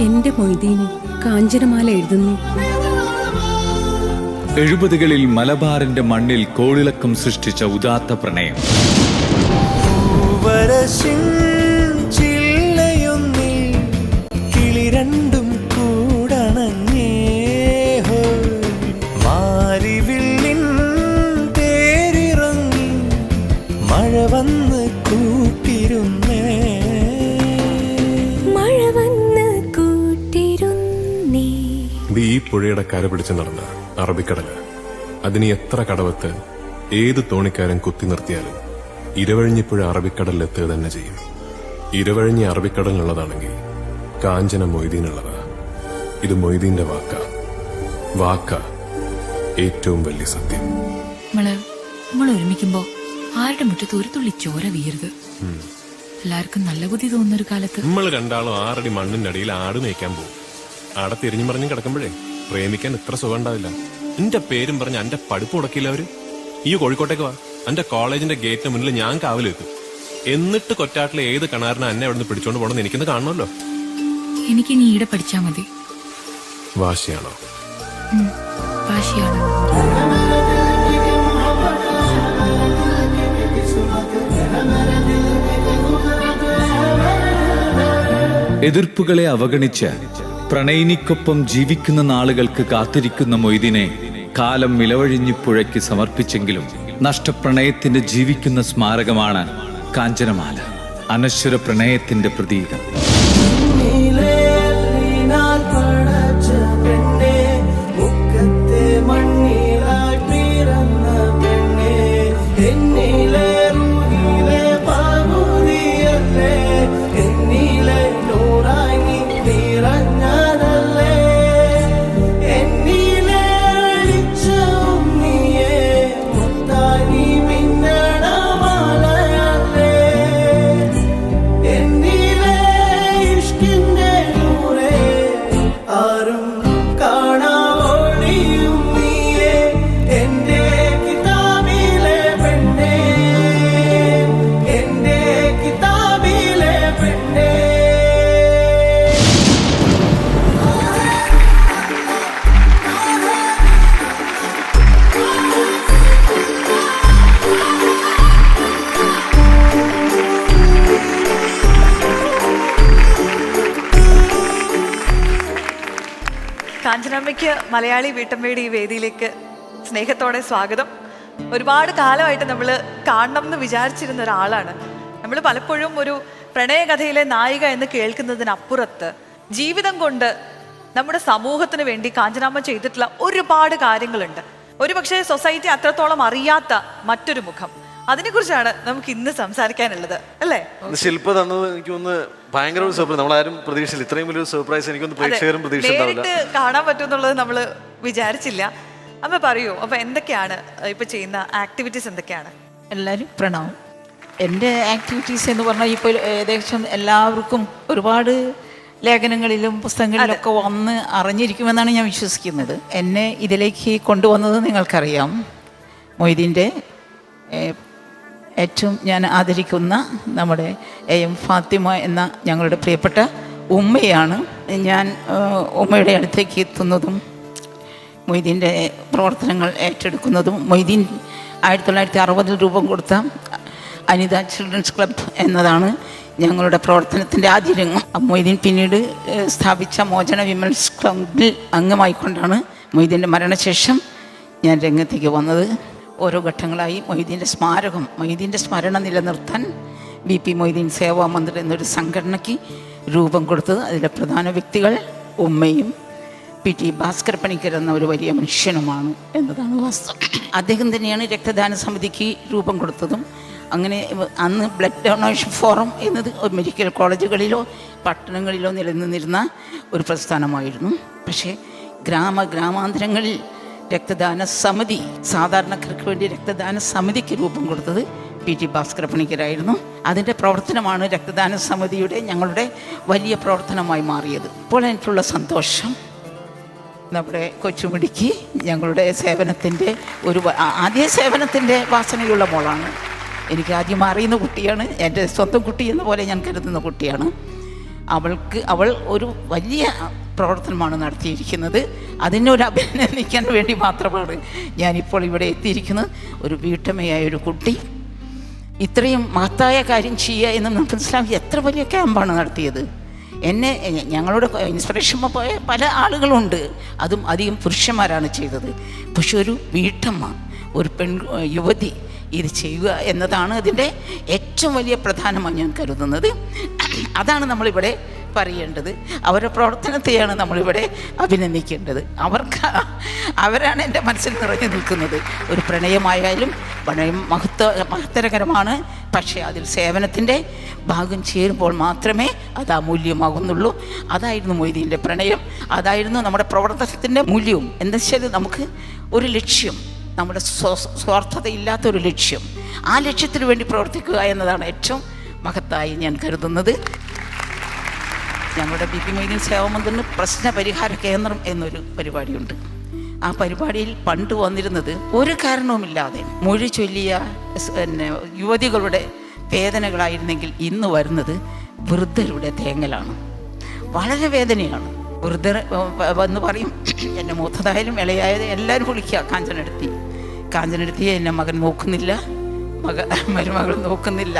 S9: എന്റെ മൊയ്തീന് കാഞ്ചനമാല എഴുതുന്നു.
S10: 70കളിൽ മലബാറിന്റെ മണ്ണിൽ കോളിളക്കം സൃഷ്ടിച്ച ഉദാത്ത പ്രണയം.
S11: കിളി രണ്ടും കൂടണഞ്ഞേ, മാരിവില്ലിൻ ഇത് ഈ പുഴയുടെ കര പിടിച്ച് നടന്ന അറബിക്കടല്. അതിന് എത്ര കടവത്ത് ഏത് തോണിക്കാരൻ കുത്തി നിർത്തിയാലും ഇരവഴിഞ്ഞിപ്പുഴ അറബിക്കടലിലെത്തുക തന്നെ ചെയ്യും. ഇരവഴിഞ്ഞി അറബിക്കടലിനുള്ളതാണെങ്കിൽ കാഞ്ചന മൊയ്തീനുള്ളതാ. ഇത് മൊയ്തീന്റെ വാക്ക ഏറ്റവും വലിയ സത്യം.
S12: നമ്മൾ ഒരുമിക്കുമ്പോ ആരുടെ മുറ്റത്ത് ഒരു തുള്ളി ചോര വീയരുത്. എല്ലാവർക്കും നല്ല ബുദ്ധി തോന്നുന്നൊരു കാലത്ത്
S11: നമ്മൾ രണ്ടാളും 6 അടി മണ്ണിന്റെ അടിയിൽ ആട് മേയ്ക്കാൻ പോകും. ആടെ തിരിഞ്ഞു പറഞ്ഞും കിടക്കുമ്പോഴേ പ്രേമിക്കാൻ ഇത്ര സുഖം ഉണ്ടാവില്ല. എന്റെ പേരും പറഞ്ഞ് എന്റെ പഠിപ്പ് മുടക്കില്ല അവര്. ഈ കോഴിക്കോട്ടേക്ക് വാ, എന്റെ കോളേജിന്റെ ഗേറ്റിന് മുന്നിൽ ഞാൻ കാവൽ വെക്കും. എന്നിട്ട് കൊറ്റാട്ടിലെ ഏത് കിണാറിനെ എന്നെ അവിടെ നിന്ന് പിടിച്ചോണ്ട് പോകണമെന്ന് എനിക്കൊന്ന് കാണണമല്ലോ.
S12: എനിക്ക് നീ ഈടെ പഠിച്ചാ മതി.
S11: വാശിയാണോ?
S12: വാശിയാണ്.
S10: എതിർപ്പുകളെ അവഗണിച്ച് പ്രണയിനിക്കൊപ്പം ജീവിക്കുന്ന നാളുകൾക്ക് കാത്തിരിക്കുന്ന മൊയ്തീനെ കാലം ഇലവഴിഞ്ഞിപ്പുഴയ്ക്ക് സമർപ്പിച്ചെങ്കിലും നഷ്ടപ്രണയത്തിന്റെ ജീവിക്കുന്ന സ്മാരകമാണ് കാഞ്ചനമാല, അനശ്വര പ്രണയത്തിന്റെ പ്രതീകം.
S8: കാഞ്ചനാമ്മയ്ക്ക് മലയാളി വീട്ടമ്മയുടെ ഈ വേദിയിലേക്ക് സ്നേഹത്തോടെ സ്വാഗതം. ഒരുപാട് കാലമായിട്ട് നമ്മൾ കാണണം എന്ന് വിചാരിച്ചിരുന്ന ഒരാളാണ്. നമ്മൾ പലപ്പോഴും ഒരു പ്രണയകഥയിലെ നായിക എന്ന് കേൾക്കുന്നതിനപ്പുറത്ത് ജീവിതം കൊണ്ട് നമ്മുടെ സമൂഹത്തിന് വേണ്ടി കാഞ്ചനാമ്മ ചെയ്തിട്ടുള്ള ഒരുപാട് കാര്യങ്ങളുണ്ട്. ഒരുപക്ഷെ സൊസൈറ്റി അത്രത്തോളം അറിയാത്ത മറ്റൊരു മുഖം. അതിനെക്കുറിച്ചാണ് നമുക്ക് ഇന്ന് സംസാരിക്കാനുള്ളത്, അല്ലേ?
S7: ശില്പ തന്നത് എനിക്ക് ഒന്ന് ഭയങ്കര ഒരു സർപ്രൈസ്. നമ്മളാരും പ്രതീക്ഷിച്ചില്ല ഇത്രയും വലിയൊരു സർപ്രൈസ്. എനിക്കൊന്ന് പ്രേക്ഷകരും പ്രതീക്ഷിച്ചിട്ടുണ്ടാവില്ല.
S8: നേരിട്ട് കാണാൻ പറ്റുമെന്നുള്ളത് നമ്മൾ വിചാരിച്ചില്ല. അമ്മ പറയൂ, അപ്പൊ എന്തൊക്കെയാണ് ഇപ്പൊ ചെയ്യുന്ന ആക്ടിവിറ്റീസ്? എന്തൊക്കെയാണ്?
S6: എല്ലാവരും പ്രണാമം. എൻ്റെ ആക്ടിവിറ്റീസ് എന്ന് പറഞ്ഞാൽ ഇപ്പോൾ ഏകദേശം എല്ലാവർക്കും ഒരുപാട് ലേഖനങ്ങളിലും പുസ്തകങ്ങളിലൊക്കെ വന്ന് അറിഞ്ഞിരിക്കുമെന്നാണ് ഞാൻ വിശ്വസിക്കുന്നത്. എന്നെ ഇതിലേക്ക് കൊണ്ടുവന്നത് നിങ്ങൾക്കറിയാം. മൊയ്തീൻ്റെ ഏറ്റവും ഞാൻ ആദരിക്കുന്ന നമ്മുടെ AM ഫാത്തിമ എന്ന ഞങ്ങളുടെ പ്രിയപ്പെട്ട ഉമ്മയാണ്. ഞാൻ ഉമ്മയുടെ അടുത്തേക്ക് എത്തുന്നതും മൊയ്തീൻ്റെ പ്രവർത്തനങ്ങൾ ഏറ്റെടുക്കുന്നതും മൊയ്തീൻ 1960 രൂപം കൊടുത്ത അനിത ചിൽഡ്രൻസ് ക്ലബ് എന്നതാണ് ഞങ്ങളുടെ പ്രവർത്തനത്തിൻ്റെ ആദ്യ രംഗം. മൊയ്തീൻ പിന്നീട് സ്ഥാപിച്ച മോചന വിമൻസ് ക്ലബിൽ അംഗമായിക്കൊണ്ടാണ് മൊയ്തീൻ്റെ മരണശേഷം ഞാൻ രംഗത്തേക്ക് വന്നത്. ഓരോ ഘട്ടങ്ങളായി മൊയ്തീൻ്റെ സ്മാരകം, മൊയ്തീൻ്റെ സ്മരണ നിലനിർത്താൻ BP മൊയ്തീൻ സേവാ മന്ദിർ എന്നൊരു സംഘടനയ്ക്ക് രൂപം കൊടുത്തത്. അതിലെ പ്രധാന വ്യക്തികൾ ഉമ്മയും PT ഭാസ്കർ പണിക്കർ എന്ന ഒരു വലിയ മനുഷ്യനുമാണ് എന്നതാണ് വാസ്തവം. അദ്ദേഹം തന്നെയാണ് രക്തദാന സമിതിക്ക് രൂപം കൊടുത്തതും. അങ്ങനെ അന്ന് ബ്ലഡ് ഡൊണേഷൻ ഫോറം എന്നത് മെഡിക്കൽ കോളേജുകളിലോ പട്ടണങ്ങളിലോ നിലനിന്നിരുന്ന ഒരു പ്രസ്ഥാനമായിരുന്നു. പക്ഷേ ഗ്രാമാന്തരങ്ങളിൽ രക്തദാന സമിതി, സാധാരണക്കാർക്ക് വേണ്ടി രക്തദാന സമിതിക്ക് രൂപം കൊടുത്തത് PT ഭാസ്കർ പണിക്കരായിരുന്നു. അതിൻ്റെ പ്രവർത്തനമാണ് രക്തദാന സമിതിയുടെ ഞങ്ങളുടെ വലിയ പ്രവർത്തനമായി മാറിയത്. ഇപ്പോൾ എനിക്കുള്ള സന്തോഷം, നമ്മുടെ കൊച്ചുമിടിക്ക് ഞങ്ങളുടെ സേവനത്തിൻ്റെ ആദ്യ സേവനത്തിൻ്റെ വാസനയുള്ള മോളാണ്. എനിക്ക് ആദ്യം അറിയുന്ന കുട്ടിയാണ്, എൻ്റെ സ്വന്തം കുട്ടി എന്ന പോലെ ഞാൻ കരുതുന്ന കുട്ടിയാണ്. അവൾ ഒരു വലിയ പ്രവർത്തനമാണ് നടത്തിയിരിക്കുന്നത്. അതിനൊരു അഭിനന്ദിക്കാൻ വേണ്ടി മാത്രമാണ് ഞാനിപ്പോൾ ഇവിടെ എത്തിയിരിക്കുന്നത്. ഒരു വീട്ടമ്മയായ ഒരു കുട്ടി ഇത്രയും മഹത്തായ കാര്യം ചെയ്യുക എന്ന് മനസ്സിലാക്കി എത്ര വലിയ ക്യാമ്പാണ് നടത്തിയത്. ഞങ്ങളുടെ ഇൻസ്പിറേഷൻ പോയ പല ആളുകളുണ്ട്, അതും അധികം പുരുഷന്മാരാണ് ചെയ്തത്. പക്ഷെ ഒരു വീട്ടമ്മ, ഒരു യുവതി ഇത് ചെയ്യുക എന്നതാണ് അതിൻ്റെ ഏറ്റവും വലിയ പ്രധാനമായി ഞാൻ കരുതുന്നത്. അതാണ് നമ്മളിവിടെ പറയേണ്ടത്. അവരുടെ പ്രവർത്തനത്തെയാണ് നമ്മളിവിടെ അഭിനന്ദിക്കേണ്ടത്. അവരാണ് എൻ്റെ മനസ്സിൽ നിറഞ്ഞു നിൽക്കുന്നത്. ഒരു പ്രണയമായാലും പ്രണയം മഹത്തരകരമാണ്. പക്ഷേ അതിൽ സേവനത്തിൻ്റെ ഭാഗം ചേരുമ്പോൾ മാത്രമേ അത് അമൂല്യമാകുന്നുള്ളൂ. അതായിരുന്നു മൊയ്തീൻ്റെ പ്രണയം, അതായിരുന്നു നമ്മുടെ പ്രവർത്തനത്തിൻ്റെ മൂല്യവും. എന്താ വെച്ചാൽ നമുക്ക് ഒരു ലക്ഷ്യം, നമ്മുടെ സ്വാർത്ഥതയില്ലാത്തൊരു ലക്ഷ്യം, ആ ലക്ഷ്യത്തിന് വേണ്ടി പ്രവർത്തിക്കുക എന്നതാണ് ഏറ്റവും മഹത്തായി ഞാൻ കരുതുന്നത്. ഞങ്ങളുടെ ബി.പി. മൊയ്തീൻ സേവാമന്ദിറിന് പ്രശ്ന പരിഹാര കേന്ദ്രം എന്നൊരു പരിപാടിയുണ്ട്. ആ പരിപാടിയിൽ പണ്ട് വന്നിരുന്നത് ഒരു കാരണവുമില്ലാതെ മൊഴി ചൊല്ലിയ യുവതികളുടെ വേദനകളായിരുന്നെങ്കിൽ ഇന്ന് വരുന്നത് വൃദ്ധരുടെ തേങ്ങലാണ്. വളരെ വേദനയാണ്. വൃദ്ധർ വന്ന് പറയും, എൻ്റെ മൂത്തതായാലും ഇളയായാലും എല്ലാവരും വിളിക്കുക, കാഞ്ചനെടുത്തി എന്നെ മകൻ നോക്കുന്നില്ല, മരുമകൾ നോക്കുന്നില്ല.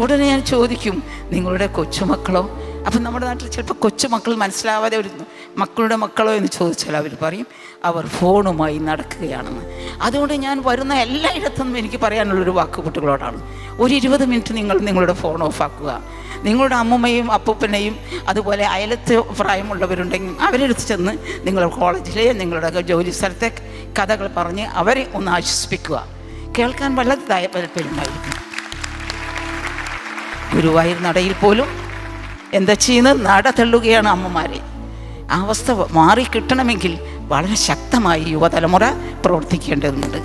S6: ഉടനെ ഞാൻ ചോദിക്കും, നിങ്ങളുടെ കൊച്ചുമക്കളോ? അപ്പം നമ്മുടെ നാട്ടിൽ ചിലപ്പോൾ കൊച്ചുമക്കൾ മനസ്സിലാവാതെ ഒരു മക്കളുടെ മക്കളോ എന്ന് ചോദിച്ചാൽ അവർ പറയും അവർ ഫോണുമായി നടക്കുകയാണെന്ന്. അതുകൊണ്ട് ഞാൻ വരുന്ന എല്ലായിടത്തും എനിക്ക് പറയാനുള്ളൊരു വാക്ക് കുട്ടികളോടാണ്, ഒരു 20 മിനിറ്റ് നിങ്ങളുടെ ഫോൺ ഓഫാക്കുക. നിങ്ങളുടെ അമ്മൂമ്മയും അപ്പൂപ്പനെയും അതുപോലെ അയലത്ത് പ്രായമുള്ളവരുണ്ടെങ്കിൽ അവരെടുത്ത് ചെന്ന് നിങ്ങളുടെ കോളേജിലെ നിങ്ങളുടെ ജോലി സ്ഥലത്തെ കഥകൾ പറഞ്ഞ് അവരെ ഒന്ന് ആശ്വസിപ്പിക്കുക. കേൾക്കാൻ വളരെ താല്പര്യമായിരിക്കും. ഗുരുവായൂർ നടയിൽ പോലും എന്താ ചെയ്യുന്നത്? നട തള്ളുകയാണ് അമ്മമാരെ. ആ അവസ്ഥ മാറിക്കിട്ടണമെങ്കിൽ വളരെ ശക്തമായി യുവതലമുറ പ്രവർത്തിക്കേണ്ടതുണ്ട്.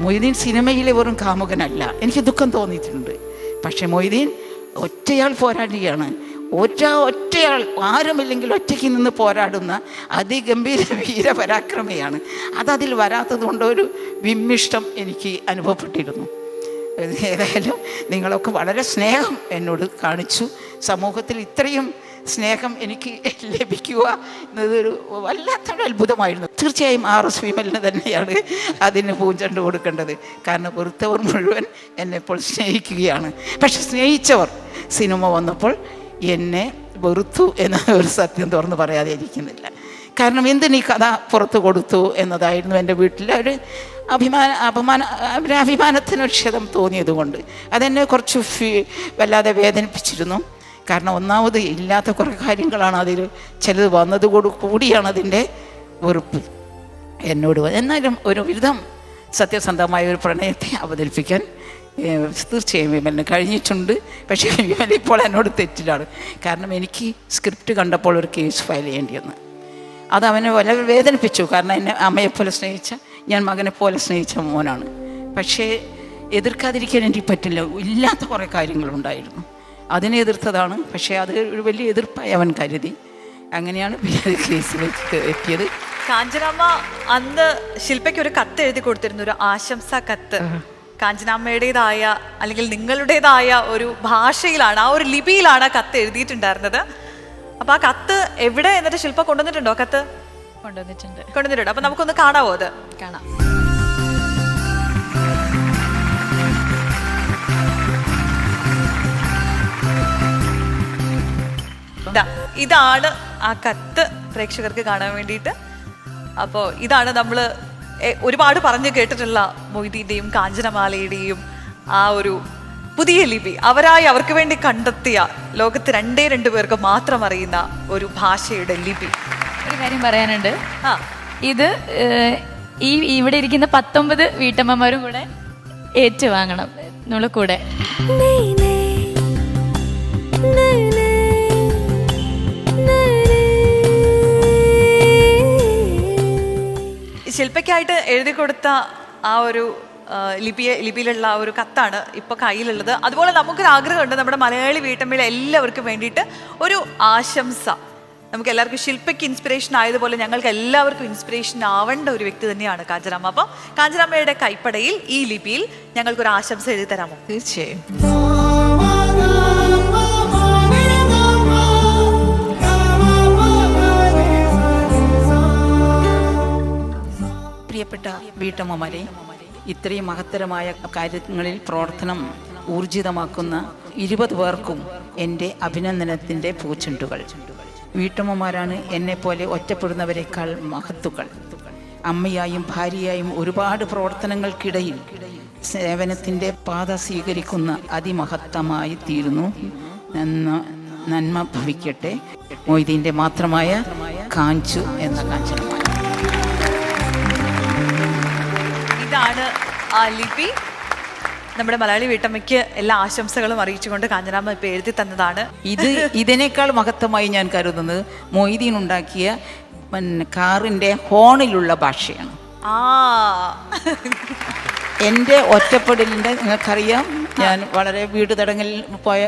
S6: മൊയ്തീൻ സിനിമയിലെ വെറും കാമുകനല്ല. എനിക്ക് ദുഃഖം തോന്നിയിട്ടുണ്ട്. പക്ഷേ മൊയ്തീൻ ഒറ്റയാൾ പോരാടുകയാണ്. ഒറ്റയാൾ ആരുമില്ലെങ്കിൽ ഒറ്റയ്ക്ക് നിന്ന് പോരാടുന്ന അതിഗംഭീര വീരപരാക്രമയാണ്. അതതിൽ വരാത്തത് കൊണ്ട് ഒരു വിമ്മിഷ്ടം എനിക്ക് അനുഭവപ്പെട്ടിരുന്നു. ഏതായാലും നിങ്ങളൊക്കെ വളരെ സ്നേഹം എന്നോട് കാണിച്ചു. സമൂഹത്തിൽ ഇത്രയും സ്നേഹം എനിക്ക് ലഭിക്കുക എന്നതൊരു വല്ലാത്തൊരു അത്ഭുതമായിരുന്നു. തീർച്ചയായും RS വിമലിന് തന്നെയാണ് അതിന് പൂഞ്ചണ്ട് കൊടുക്കേണ്ടത്. കാരണം വെറുത്തവർ മുഴുവൻ എന്നെ ഇപ്പോൾ സ്നേഹിക്കുകയാണ്. പക്ഷെ സ്നേഹിച്ചവർ സിനിമ വന്നപ്പോൾ എന്നെ വെറുത്തു എന്ന ഒരു സത്യം തുറന്ന് പറയാതെ ഇരിക്കുന്നില്ല. കാരണം എന്തിനീ കഥ പുറത്തു കൊടുത്തു എന്നതായിരുന്നു എൻ്റെ വീട്ടിലെ ഒരു അഭിമാനത്തിന് ക്ഷതം തോന്നിയതുകൊണ്ട് അതെന്നെ കുറച്ച് വല്ലാതെ വേദനിപ്പിച്ചിരുന്നു. കാരണം ഒന്നാമത് ഇല്ലാത്ത കുറേ കാര്യങ്ങളാണ് അതിൽ ചിലത് വന്നതുകൂടിയാണ് അതിൻ്റെ വെറുപ്പ് എന്നോട്. എന്നാലും ഒരു വിധം സത്യസന്ധമായ ഒരു പ്രണയത്തെ അവതരിപ്പിക്കാൻ തീർച്ചയായും വിമലിന് കഴിഞ്ഞിട്ടുണ്ട്. പക്ഷേ വിമൽ ഇപ്പോൾ എന്നോട് തെറ്റിലാണ്. കാരണം എനിക്ക് സ്ക്രിപ്റ്റ് കണ്ടപ്പോൾ ഒരു കേസ് ഫയൽ ചെയ്യേണ്ടി വന്നു. അത് അവനെ വളരെ വേദനിപ്പിച്ചു. കാരണം എന്നെ അമ്മയെപ്പോലെ സ്നേഹിച്ച, ഞാൻ മകനെപ്പോലെ സ്നേഹിച്ച മോനാണ്. പക്ഷേ എതിർക്കാതിരിക്കാൻ എനിക്ക് പറ്റില്ല. ഇല്ലാത്ത കുറേ കാര്യങ്ങളുണ്ടായിരുന്നു, അതിനെ എതിർത്തതാണ്. പക്ഷേ അത് ഒരു വലിയ എതിർപ്പായി അവൻ കരുതി. അങ്ങനെയാണ് പിന്നെ കേസിലേക്ക് എത്തിയത്.
S8: കാഞ്ചനമ്മ അന്ന് ശില്പയ്ക്ക് ഒരു കത്ത് എഴുതി കൊടുത്തിരുന്നു, ഒരു ആശംസാ കത്ത്. കാഞ്ചനാമ്മയുടേതായ അല്ലെങ്കിൽ നിങ്ങളുടേതായ ഒരു ഭാഷയിലാണ്, ആ ഒരു ലിപിയിലാണ് ആ കത്ത് എഴുതിയിട്ടുണ്ടായിരുന്നത്. അപ്പൊ ആ കത്ത് എവിടെ എന്നിട്ട് ശില്പ കൊണ്ടുവന്നിട്ടുണ്ടോ? കത്ത് കൊണ്ടുവന്നിട്ടുണ്ട്. അപ്പൊ നമുക്കൊന്ന് കാണാവോ? അത് കാണാം. ഇതാണ് ആ കത്ത് പ്രേക്ഷകർക്ക് കാണാൻ വേണ്ടിയിട്ട്. അപ്പോൾ ഇതാണ് നമ്മൾ ഒരുപാട് പറഞ്ഞു കേട്ടിട്ടുള്ള മൊയ്തീൻ്റെയും കാഞ്ചനമാലയുടെയും ആ ഒരു പുതിയ ലിപി. അവർക്ക് വേണ്ടി കണ്ടെത്തിയ, ലോകത്ത് 2 പേർക്ക് മാത്രം അറിയുന്ന ഒരു ഭാഷയുടെ ലിപി.
S2: ഒരു കാര്യം പറയാനുണ്ട്. ഇത് ഇവിടെ ഇരിക്കുന്ന 19 വീട്ടമ്മമാരും കൂടെ ഏറ്റുവാങ്ങണം നമ്മളെ കൂടെ.
S8: ശില്പയ്ക്കായിട്ട് എഴുതി കൊടുത്ത ആ ഒരു ലിപിയിലുള്ള ഒരു കത്താണ് ഇപ്പോൾ കയ്യിലുള്ളത്. അതുപോലെ നമുക്കൊരു ആഗ്രഹമുണ്ട്, നമ്മുടെ മലയാളി വീട്ടമ്മയിലെ എല്ലാവർക്കും വേണ്ടിയിട്ട് ഒരു ആശംസ. നമുക്ക് എല്ലാവർക്കും ശില്പയ്ക്ക് ഇൻസ്പിറേഷൻ ആയതുപോലെ ഞങ്ങൾക്ക് എല്ലാവർക്കും ഇൻസ്പിറേഷൻ ആവേണ്ട ഒരു വ്യക്തി തന്നെയാണ് കാഞ്ചനമ്മ. അപ്പോൾ കാഞ്ചനമ്മയുടെ കൈപ്പടയിൽ ഈ ലിപിയിൽ ഞങ്ങൾക്കൊരു ആശംസ എഴുതി തരാമോ?
S6: തീർച്ചയായും. പ്രിയപ്പെട്ട വീട്ടമ്മമാരെ, ഇത്രയും മഹത്തരമായ കാര്യങ്ങളിൽ പ്രവർത്തനം ഊർജിതമാക്കുന്ന 20 പേർക്കും എൻ്റെ അഭിനന്ദനത്തിൻ്റെ പൂച്ചെണ്ടുകൾ. വീട്ടമ്മമാരാണ് എന്നെപ്പോലെ ഒറ്റപ്പെടുന്നവരെക്കാൾ മഹത്തുക്കൾ. അമ്മയായും ഭാര്യയായും ഒരുപാട് പ്രവർത്തനങ്ങൾക്കിടയിൽ സേവനത്തിൻ്റെ പാത സ്വീകരിക്കുന്ന അതിമഹത്തമായി തീരുന്നു. നന്മ ഭവിക്കട്ടെ. മൊയ്തീൻ്റെ മാത്രമായ കാഞ്ചു എന്ന കാഞ്ചനമാല.
S8: ഇതാണ് ആ ലിപി. നമ്മുടെ മലയാളി വീട്ടമ്മയ്ക്ക് എല്ലാ ആശംസകളും അറിയിച്ചുകൊണ്ട് കാഞ്ചനാമ്മ ഇപ്പൊ എഴുതി തന്നതാണ്.
S6: ഇതിനേക്കാൾ മഹത്വമായി ഞാൻ കരുതുന്നത് മൊയ്തീൻ ഉണ്ടാക്കിയ കാറിൻ്റെ ഹോണിലുള്ള ഭാഷയാണ്. എൻ്റെ ഒറ്റപ്പെടലിൻ്റെ നിങ്ങൾക്കറിയാം, ഞാൻ വളരെ വീട് തടങ്കലിൽ പോയ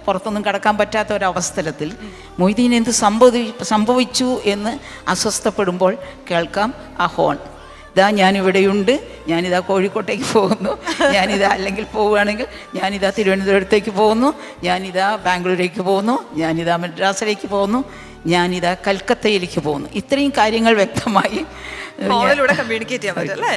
S6: പുറത്തൊന്നും കടക്കാൻ പറ്റാത്ത ഒരവസരത്തിൽ മൊയ്തീൻ എന്ത് സംഭവിച്ചു എന്ന് അസ്വസ്ഥപ്പെടുമ്പോൾ കേൾക്കാം ആ ഹോൺ. ഇതാ ഞാനിവിടെയുണ്ട്, ഞാനിതാ കോഴിക്കോട്ടേക്ക് പോകുന്നു, ഞാനിതാ അല്ലെങ്കിൽ പോവുകയാണെങ്കിൽ ഞാനിതാ തിരുവനന്തപുരത്തേക്ക് പോകുന്നു, ഞാനിതാ ബാംഗ്ലൂരേക്ക് പോകുന്നു, ഞാനിതാ മദ്രാസിലേക്ക് പോകുന്നു, ഞാനിതാ കൽക്കത്തയിലേക്ക് പോകുന്നു. ഇത്രയും കാര്യങ്ങൾ വ്യക്തമായി
S8: കമ്മ്യൂണിക്കേറ്റ് ചെയ്യാൻ പറ്റും അല്ലേ?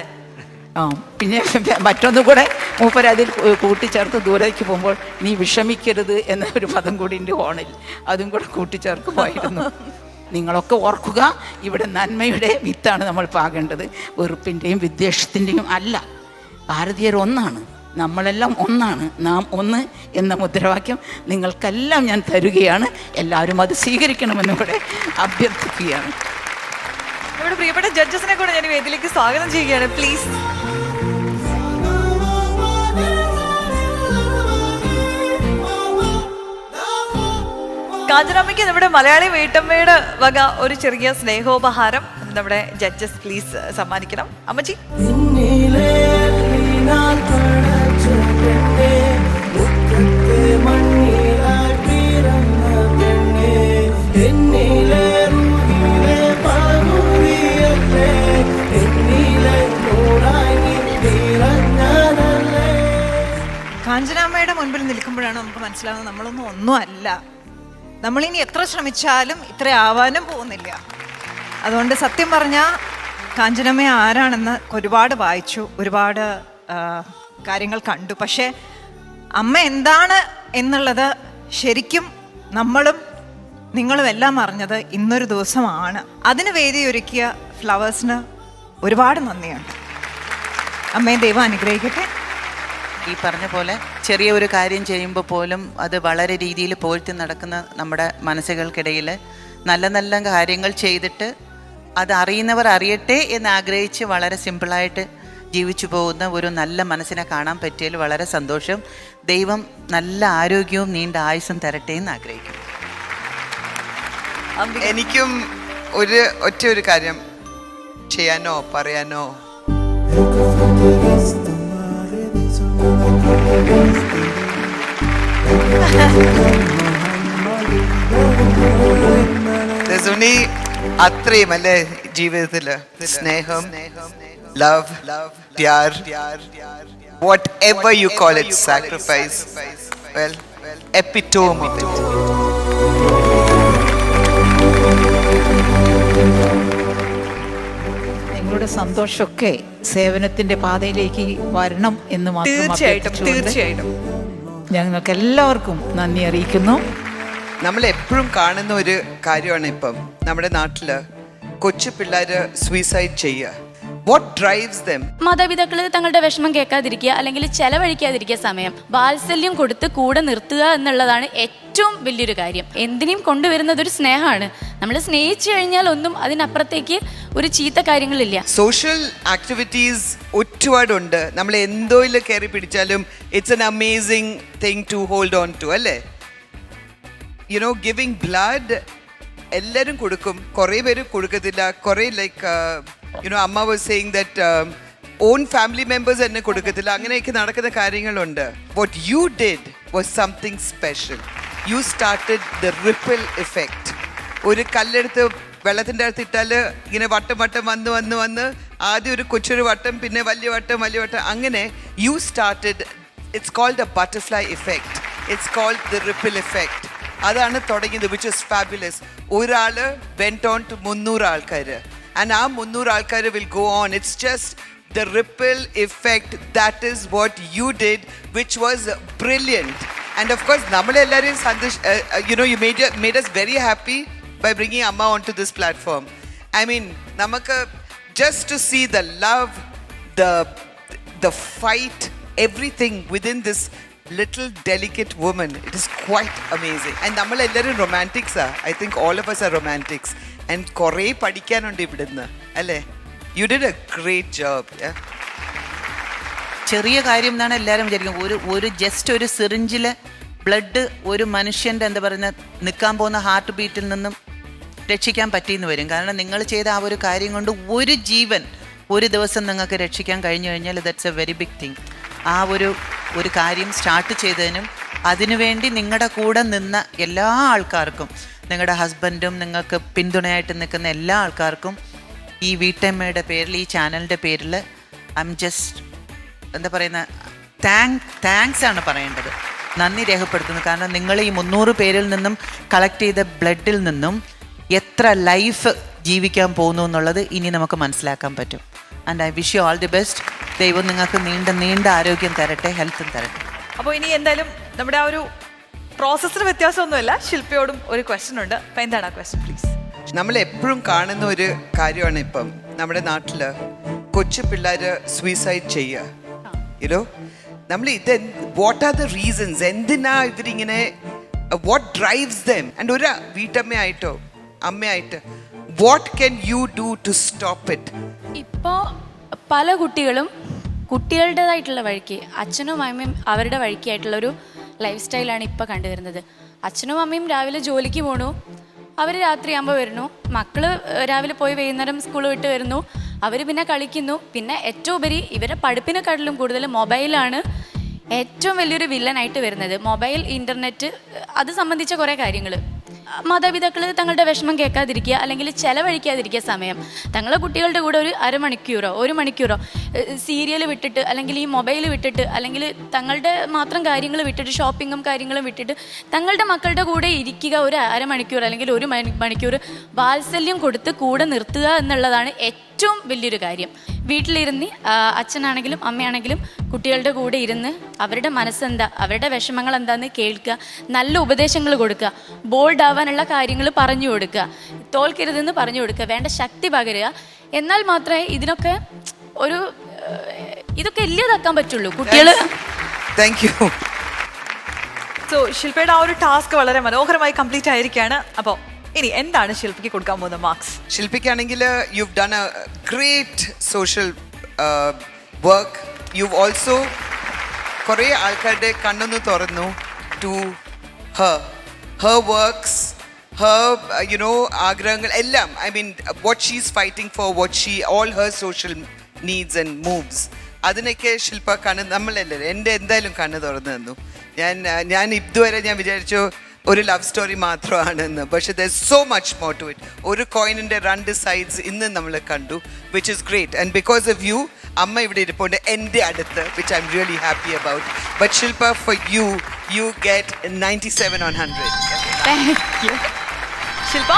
S6: പിന്നെ മറ്റൊന്നും കൂടെ മൂപ്പര് അതിൽ കൂട്ടിച്ചേർത്ത് ദൂരേക്ക് പോകുമ്പോൾ നീ വിഷമിക്കരുത് എന്ന ഒരു പദം കൂടി ഉണ്ട് ഹോണിൽ, അതും കൂടെ കൂട്ടിച്ചേർക്കുമായിരുന്നു. നിങ്ങളൊക്കെ ഓർക്കുക, ഇവിടെ നന്മയുടെ വിത്താണ് നമ്മൾ പാകേണ്ടത്, വെറുപ്പിൻ്റെയും വിദ്വേഷത്തിൻ്റെയും അല്ല. ഭാരതീയർ ഒന്നാണ്, നമ്മളെല്ലാം ഒന്നാണ്, നാം ഒന്ന് എന്ന മുദ്രാവാക്യം നിങ്ങൾക്കെല്ലാം ഞാൻ തരുകയാണ്. എല്ലാവരും അത് സ്വീകരിക്കണമെന്ന് ഇവിടെ അഭ്യർത്ഥിക്കുകയാണ്.
S8: നമ്മുടെ പ്രിയപ്പെട്ട ജഡ്ജസിനെ കൂടെ ഞാൻ വേദിയിലേക്ക് സ്വാഗതം ചെയ്യുകയാണ്. പ്ലീസ്. കാഞ്ചനാമ്മയ്ക്ക് നമ്മുടെ മലയാളി വീട്ടമ്മയുടെ വക ഒരു ചെറിയ സ്നേഹോപഹാരം നമ്മുടെ ജഡ്ജസ് പ്ലീസ് സമ്മാനിക്കണം. അമ്മച്ചി.
S13: കാഞ്ചനാമ്മയുടെ മുൻപിൽ നിൽക്കുമ്പോഴാണ് നമുക്ക് മനസ്സിലാവുന്നത് നമ്മളൊന്നും ഒന്നും അല്ല. നമ്മളിനി എത്ര ശ്രമിച്ചാലും ഇത്ര ആവാനും പോകുന്നില്ല. അതുകൊണ്ട് സത്യം പറഞ്ഞാൽ കാഞ്ചനമ്മ ആരാണെന്ന് ഒരുപാട് വായിച്ചു, ഒരുപാട് കാര്യങ്ങൾ കണ്ടു. പക്ഷേ അമ്മ എന്താണ് എന്നുള്ളത് ശരിക്കും നമ്മളും നിങ്ങളും എല്ലാം അറിഞ്ഞത് ഇന്നൊരു ദിവസമാണ്. അതിന് വേദിയൊരുക്കിയ ഫ്ലവേഴ്സിന് ഒരുപാട് നന്ദിയുണ്ട്. അമ്മയെ ദൈവം അനുഗ്രഹിക്കട്ടെ.
S14: ഈ പറഞ്ഞ പോലെ ചെറിയ ഒരു കാര്യം ചെയ്യുമ്പോൾ പോലും അത് വളരെ രീതിയിൽ പോഴ്ത്തി നടക്കുന്ന നമ്മുടെ മനസ്സുകൾക്കിടയിൽ നല്ല നല്ല കാര്യങ്ങൾ ചെയ്തിട്ട് അത് അറിയുന്നവർ അറിയട്ടെ എന്നാഗ്രഹിച്ച് വളരെ സിമ്പിളായിട്ട് ജീവിച്ചു പോകുന്ന ഒരു നല്ല മനസ്സിനെ കാണാൻ പറ്റിയതിൽ വളരെ സന്തോഷം. ദൈവം നല്ല ആരോഗ്യവും നീണ്ട ആയുസ്സും തരട്ടെ എന്ന് ആഗ്രഹിക്കുന്നു.
S15: എനിക്കും ഒറ്റ ഒരു കാര്യം ചെയ്യാനോ പറയാനോ, അത്രയും അല്ലേ ജീവിതത്തില് സ്നേഹം, love, Pyaar, whatever you call it, sacrifice, well, epitome of it.
S6: നിങ്ങളുടെ സന്തോഷമൊക്കെ സേവനത്തിന്റെ പാതയിലേക്ക് വരണം എന്ന് മാത്രം
S8: തീർച്ചയായിട്ടും
S6: ഞങ്ങൾക്ക് എല്ലാവർക്കും നന്ദി അറിയിക്കുന്നു.
S15: നമ്മൾ എപ്പോഴും കാണുന്ന ഒരു കാര്യമാണ് ഇപ്പം നമ്മുടെ നാട്ടില് കൊച്ചു പിള്ളേര് സൂയിസൈഡ് ചെയ്യുക. What drives dum?
S2: മാതാപിതാക്കൾ തങ്ങളുടെ വിഷമം കേൾക്കാതിരിക്കുക അല്ലെങ്കിൽ ചെലവഴിക്കാതിരിക്കുക, സമയം വാത്സല്യം കൊടുത്ത് കൂടെ നിർത്തുക എന്നുള്ളതാണ് ഏറ്റവും വലിയൊരു കാര്യം. എന്തിനേയും കൊണ്ടുവരുന്നത് ഒരു സ്നേഹമാണ്. നമ്മൾ സ്നേഹിച്ചു കഴിഞ്ഞാൽ ഒന്നും അതിനപ്പുറത്തേക്ക് ഒരു ചീത്ത കാര്യങ്ങളില്ല.
S15: സോഷ്യൽ ആക്ടിവിറ്റീസ് ഒരുപാടുണ്ട്. നമ്മൾ എന്തോയിൽ കയറി പിടിച്ചാലും it's an amazing thing to hold on to, അല്ലേ? യുനോ, ഗിവിങ് ബ്ലഡ് എല്ലാവരും കൊടുക്കും, കുറേ പേര് കൊടുക്കത്തില്ല. കുറേ ലൈക്ക് യുനോ അമ്മ was saying that on family members തന്നെ കൊടുക്കത്തില്ല. അങ്ങനെയൊക്കെ നടക്കുന്ന കാര്യങ്ങളുണ്ട്. What you did was something special. You started the ripple effect. ഒരു കല്ലെടുത്ത് വെള്ളത്തിൻ്റെ അടുത്ത് ഇട്ടാൽ ഇങ്ങനെ വട്ടം വട്ടം വന്ന് വന്ന് വന്ന് ആദ്യം ഒരു കൊച്ചൊരു വട്ടം, പിന്നെ വലിയ വട്ടം വലിയ വട്ടം, അങ്ങനെ you started. It's called a butterfly effect. It's called the ripple effect. അതാണ് തുടങ്ങിയത്, വിച്ച് ഇസ് ഫാബുലസ്. ഒരാൾ വെന്റ് ഓൺ ടു 300 ആൾക്കാർ, ആൻഡ് ആ 300 ആൾക്കാർ will go on. It's just the ripple effect. That is what you did, which was brilliant. And of course nammal ellarum sandesh, you know, you made us very happy by bringing Amma onto this platform. I mean, namakku just to see the love, the fight, everything within this little delicate woman. It is quite amazing. And നമ്മൾ എല്ലാവരും റൊമാൻറ്റിക്സാ. I think all of us are romantics. And കുറേ പഠിക്കാനുണ്ട് ഇവിടുന്ന് അല്ലേ? You did a great job. Yeah?
S14: ചെറിയ കാര്യം എന്നാണ് എല്ലാവരും വിചാരിക്കുന്നത്. ഒരു ജസ്റ്റ് ഒരു സിറിഞ്ചിൽ ബ്ലഡ് ഒരു മനുഷ്യൻ്റെ എന്താ പറയുക നിൽക്കാൻ പോകുന്ന ഹാർട്ട് ബീറ്റിൽ നിന്നും രക്ഷിക്കാൻ പറ്റിയെന്ന് വരും. കാരണം നിങ്ങൾ ചെയ്ത ആ ഒരു കാര്യം കൊണ്ട് ഒരു ജീവൻ ഒരു ദിവസം നിങ്ങൾക്ക് രക്ഷിക്കാൻ കഴിഞ്ഞു കഴിഞ്ഞാൽ that's a very big thing. ആ ഒരു കാര്യം സ്റ്റാർട്ട് ചെയ്തതിനും അതിനുവേണ്ടി നിങ്ങളുടെ കൂടെ നിന്ന എല്ലാ ആൾക്കാർക്കും, നിങ്ങളുടെ ഹസ്ബൻഡും നിങ്ങൾക്ക് പിന്തുണയായിട്ട് നിൽക്കുന്ന എല്ലാ ആൾക്കാർക്കും ഈ വീട്ടമ്മയുടെ പേരിൽ, ഈ ചാനലിൻ്റെ പേരിൽ ഐ എം ജസ്റ്റ് എന്താ പറയുന്ന താങ്ക്സ് ആണ് പറയേണ്ടത്. നന്ദി രേഖപ്പെടുത്തുന്നു. കാരണം നിങ്ങൾ ഈ 300 പേരിൽ നിന്നും കളക്ട് ചെയ്ത ബ്ലഡിൽ നിന്നും എത്ര ലൈഫ് ജീവിക്കാൻ പോകുന്നു എന്നുള്ളത് ഇനി നമുക്ക് മനസ്സിലാക്കാൻ പറ്റും. And I wish you all the best. ദൈവം നിങ്ങൾക്ക് നീണ്ട ആരോഗ്യം തരട്ടെ, ഹെൽത്തും തരട്ടെ.
S8: അപ്പോൾ ഇനി എന്തായാലും നമ്മുടെ ആ ഒരു പ്രോസസ്സിന് വ്യത്യാസമൊന്നുമില്ല. ശില്പയോടും ഒരു ക്വസ്റ്റ്യൻ ഉണ്ട്. അപ്പം എന്താണ് ആ ക്വസ്റ്റ്യൻ പ്ലീസ്?
S15: നമ്മൾ എപ്പോഴും കാണുന്ന ഒരു കാര്യമാണ് ഇപ്പം നമ്മുടെ നാട്ടിൽ കൊച്ചു പിള്ളേർ സൂയിസൈഡ് ചെയ്യുക. യുനോ നമ്മൾ ഇത് വാട്ട് ആർ ദ റീസൺസ്, എന്തിനാ ഇവരിങ്ങനെ, വാട്ട് ഡ്രൈവ്സ് ദം? ആൻഡ് ഒരു വീട്ടമ്മയായിട്ടോ അമ്മയായിട്ട് what can you do to stop it?
S2: ഇപ്പോൾ പല കുട്ടികളും കുട്ടികളുടേതായിട്ടുള്ള വഴിക്ക്, അച്ഛനും അമ്മയും അവരുടെ വഴിക്കായിട്ടുള്ളൊരു ലൈഫ് സ്റ്റൈലാണ് ഇപ്പോൾ കണ്ടുവരുന്നത്. അച്ഛനും അമ്മയും രാവിലെ ജോലിക്ക് പോകണു, അവർ രാത്രിയാകുമ്പോൾ വരുന്നു, മക്കൾ രാവിലെ പോയി വൈകുന്നേരം സ്കൂൾ വിട്ട് വരുന്നു, അവർ പിന്നെ കളിക്കുന്നു. പിന്നെ ഏറ്റവും ഉപരി ഇവരെ പഠിപ്പിനെക്കാട്ടിലും കൂടുതൽ മൊബൈലാണ് ഏറ്റവും വലിയൊരു വില്ലനായിട്ട് വരുന്നത്. മൊബൈൽ, ഇൻ്റർനെറ്റ്, അത് സംബന്ധിച്ച കുറേ കാര്യങ്ങൾ. മാതാപിതാക്കൾ തങ്ങളുടെ വിഷമം കേൾക്കാതിരിക്കുക അല്ലെങ്കിൽ ചെലവഴിക്കാതിരിക്കുക സമയം. തങ്ങളുടെ കുട്ടികളുടെ കൂടെ ഒരു അരമണിക്കൂറോ 1 മണിക്കൂറോ സീരിയൽ വിട്ടിട്ട് അല്ലെങ്കിൽ ഈ മൊബൈൽ വിട്ടിട്ട് അല്ലെങ്കിൽ തങ്ങളുടെ മാത്രം കാര്യങ്ങൾ വിട്ടിട്ട് ഷോപ്പിങ്ങും കാര്യങ്ങളും വിട്ടിട്ട് തങ്ങളുടെ മക്കളുടെ കൂടെ ഇരിക്കുക. ഒരു അരമണിക്കൂർ അല്ലെങ്കിൽ 1 മണിക്കൂർ വാത്സല്യം കൊടുത്ത് കൂടെ നിർത്തുക എന്നുള്ളതാണ് ഏറ്റവും വലിയൊരു കാര്യം. വീട്ടിലിരുന്ന് അച്ഛനാണെങ്കിലും അമ്മയാണെങ്കിലും കുട്ടികളുടെ കൂടെ ഇരുന്ന് അവരുടെ മനസ്സെന്താ, അവരുടെ വിഷമങ്ങൾ എന്താണെന്ന് കേൾക്കുക, നല്ല ഉപദേശങ്ങൾ കൊടുക്കുക, ബോൾഡ് ആവാനുള്ള കാര്യങ്ങൾ പറഞ്ഞു കൊടുക്കുക, തോൽക്കരുതെന്ന് പറഞ്ഞു കൊടുക്കുക, വേണ്ട ശക്തി പകരുക. എന്നാൽ മാത്രമേ ഇതിനൊക്കെ ഇതൊക്കെ ഇല്ലാതാക്കാൻ പറ്റുള്ളൂ കുട്ടികൾ.
S15: Thank you.
S8: സോ ശില്പയുടെ ആ ഒരു ടാസ്ക് വളരെ മനോഹരമായി കംപ്ലീറ്റ് ആയിരിക്കുകയാണ്. അപ്പോൾ ഇനി എന്താണ് ശില്പയ്ക്ക് കൊടുക്കാൻ പോകുന്ന marks?
S15: ശില്പിക്കാണെങ്കിൽ you've done a great social work. You've also കുറേ ആൾക്കാരുടെ കണ്ണൊന്ന് തുറന്നു to her works, her ആഗ്രഹങ്ങൾ എല്ലാം. I mean what she's fighting for, all her social needs and moves. അതിനൊക്കെ ശില്പ കണ്ണ്, നമ്മളല്ലേ എൻ്റെ എന്തായാലും കണ്ണ് തുറന്നു തന്നു. ഞാൻ ഇതുവരെ ഞാൻ വിചാരിച്ചു ഒരു ലവ് സ്റ്റോറി മാത്രമാണെന്ന്. പക്ഷെ there is so much more to it. ഒരു കോയിനിൻ്റെ 2 സൈഡ്സ് ഇന്ന് നമ്മൾ കണ്ടു, which is great. And because of you അമ്മ ഇവിടെ ഇരിപ്പുണ്ട് എൻ്റെ അടുത്ത്, which I am really happy about. But Shilpa, for you get 97 on 100.
S8: Shilpa,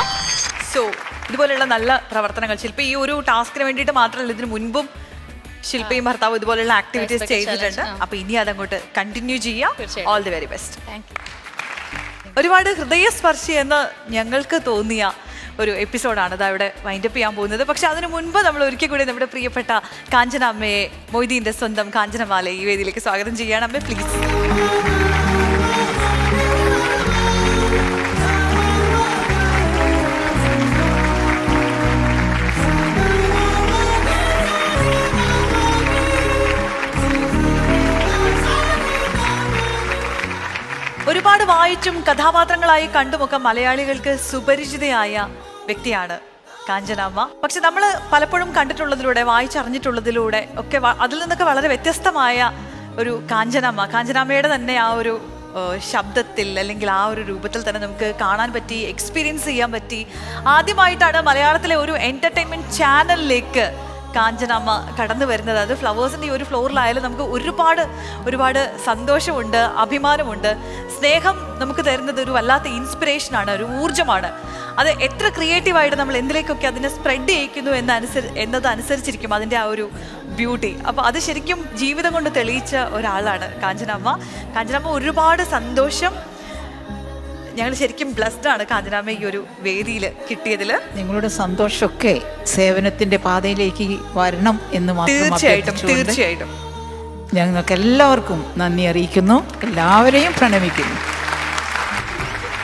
S8: so ഇതുപോലെയുള്ള നല്ല പ്രവർത്തനങ്ങൾ ശില്പ ഈ ഒരു ടാസ്കിന് വേണ്ടിയിട്ട് മാത്രമല്ല, ഇതിന് മുൻപും ശില്പയും ഭർത്താവും ഇതുപോലെയുള്ള ആക്ടിവിറ്റീസ് ചെയ്തിട്ടുണ്ട്. അപ്പൊ ഇനി അതങ്ങോട്ട് കണ്ടിന്യൂ ചെയ്യാം. All the very best. ഒരുപാട് ഹൃദയസ്പർശി എന്ന് ഞങ്ങൾക്ക് തോന്നിയ ഒരു എപ്പിസോഡാണ് ഇത് അവിടെ വൈൻഡപ്പ് ചെയ്യാൻ പോകുന്നത്. പക്ഷെ അതിനു മുൻപ് നമ്മൾ ഒരിക്കൽ കൂടി നമ്മുടെ പ്രിയപ്പെട്ട കാഞ്ചന അമ്മയെ, മൊയ്തീൻ്റെ സ്വന്തം കാഞ്ചനമാലയെ ഈ വേദിയിലേക്ക് സ്വാഗതം ചെയ്യാണ്. അമ്മ പ്ലീസ്. ഒരുപാട് വായിച്ചും കഥാപാത്രങ്ങളായി കണ്ടുമൊക്കെ മലയാളികൾക്ക് സുപരിചിതയായ വ്യക്തിയാണ് കാഞ്ചനാമ്മ. പക്ഷെ നമ്മൾ പലപ്പോഴും കണ്ടിട്ടുള്ളതിലൂടെ, വായിച്ചറിഞ്ഞിട്ടുള്ളതിലൂടെ ഒക്കെ അതിൽ നിന്നൊക്കെ വളരെ വ്യത്യസ്തമായ ഒരു കാഞ്ചനാമ്മയുടെ തന്നെ ആ ഒരു ശബ്ദത്തിൽ അല്ലെങ്കിൽ ആ ഒരു രൂപത്തിൽ തന്നെ നമുക്ക് കാണാൻ പറ്റി, എക്സ്പീരിയൻസ് ചെയ്യാൻ പറ്റി. ആദ്യമായിട്ടാണ് മലയാളത്തിലെ ഒരു എൻ്റർടൈൻമെൻറ്റ് ചാനലിലേക്ക് കാഞ്ചനാമ്മ കടന്നു വരുന്നത്. അത് ഫ്ലവേഴ്സിൻ്റെ ഈ ഒരു ഫ്ലോറിലായാലും നമുക്ക് ഒരുപാട് സന്തോഷമുണ്ട്, അഭിമാനമുണ്ട്. സ്നേഹം നമുക്ക് തരുന്നത് ഒരു വല്ലാത്ത ഇൻസ്പിറേഷനാണ്, ഒരു ഊർജ്ജമാണ്. അത് എത്ര ക്രിയേറ്റീവായിട്ട് നമ്മൾ എന്തിലേക്കൊക്കെ അതിനെ സ്പ്രെഡ് ചെയ്യിക്കുന്നു എന്നതനുസരിച്ചിരിക്കും അതിൻ്റെ ആ ഒരു ബ്യൂട്ടി. അപ്പോൾ അത് ശരിക്കും ജീവിതം കൊണ്ട് തെളിയിച്ച ഒരാളാണ് കാഞ്ചനാമ്മ. ഒരുപാട് സന്തോഷം. ഞങ്ങൾ ശരിക്കും ബ്ലെസ്ഡ് ആണ് കാഞ്ചനാമ്മ ഈ ഒരു വേദിയിൽ കിട്ടിയതിൽ.
S6: നിങ്ങളുടെ സന്തോഷമൊക്കെ സേവനത്തിന്റെ പാതയിലേക്ക് വരണം എന്ന് മാത്രം
S8: തീർച്ചയായിട്ടും.
S6: ഞങ്ങൾക്ക് എല്ലാവർക്കും നന്ദി അറിയിക്കുന്നു, എല്ലാവരെയും പ്രണമിക്കുന്നു.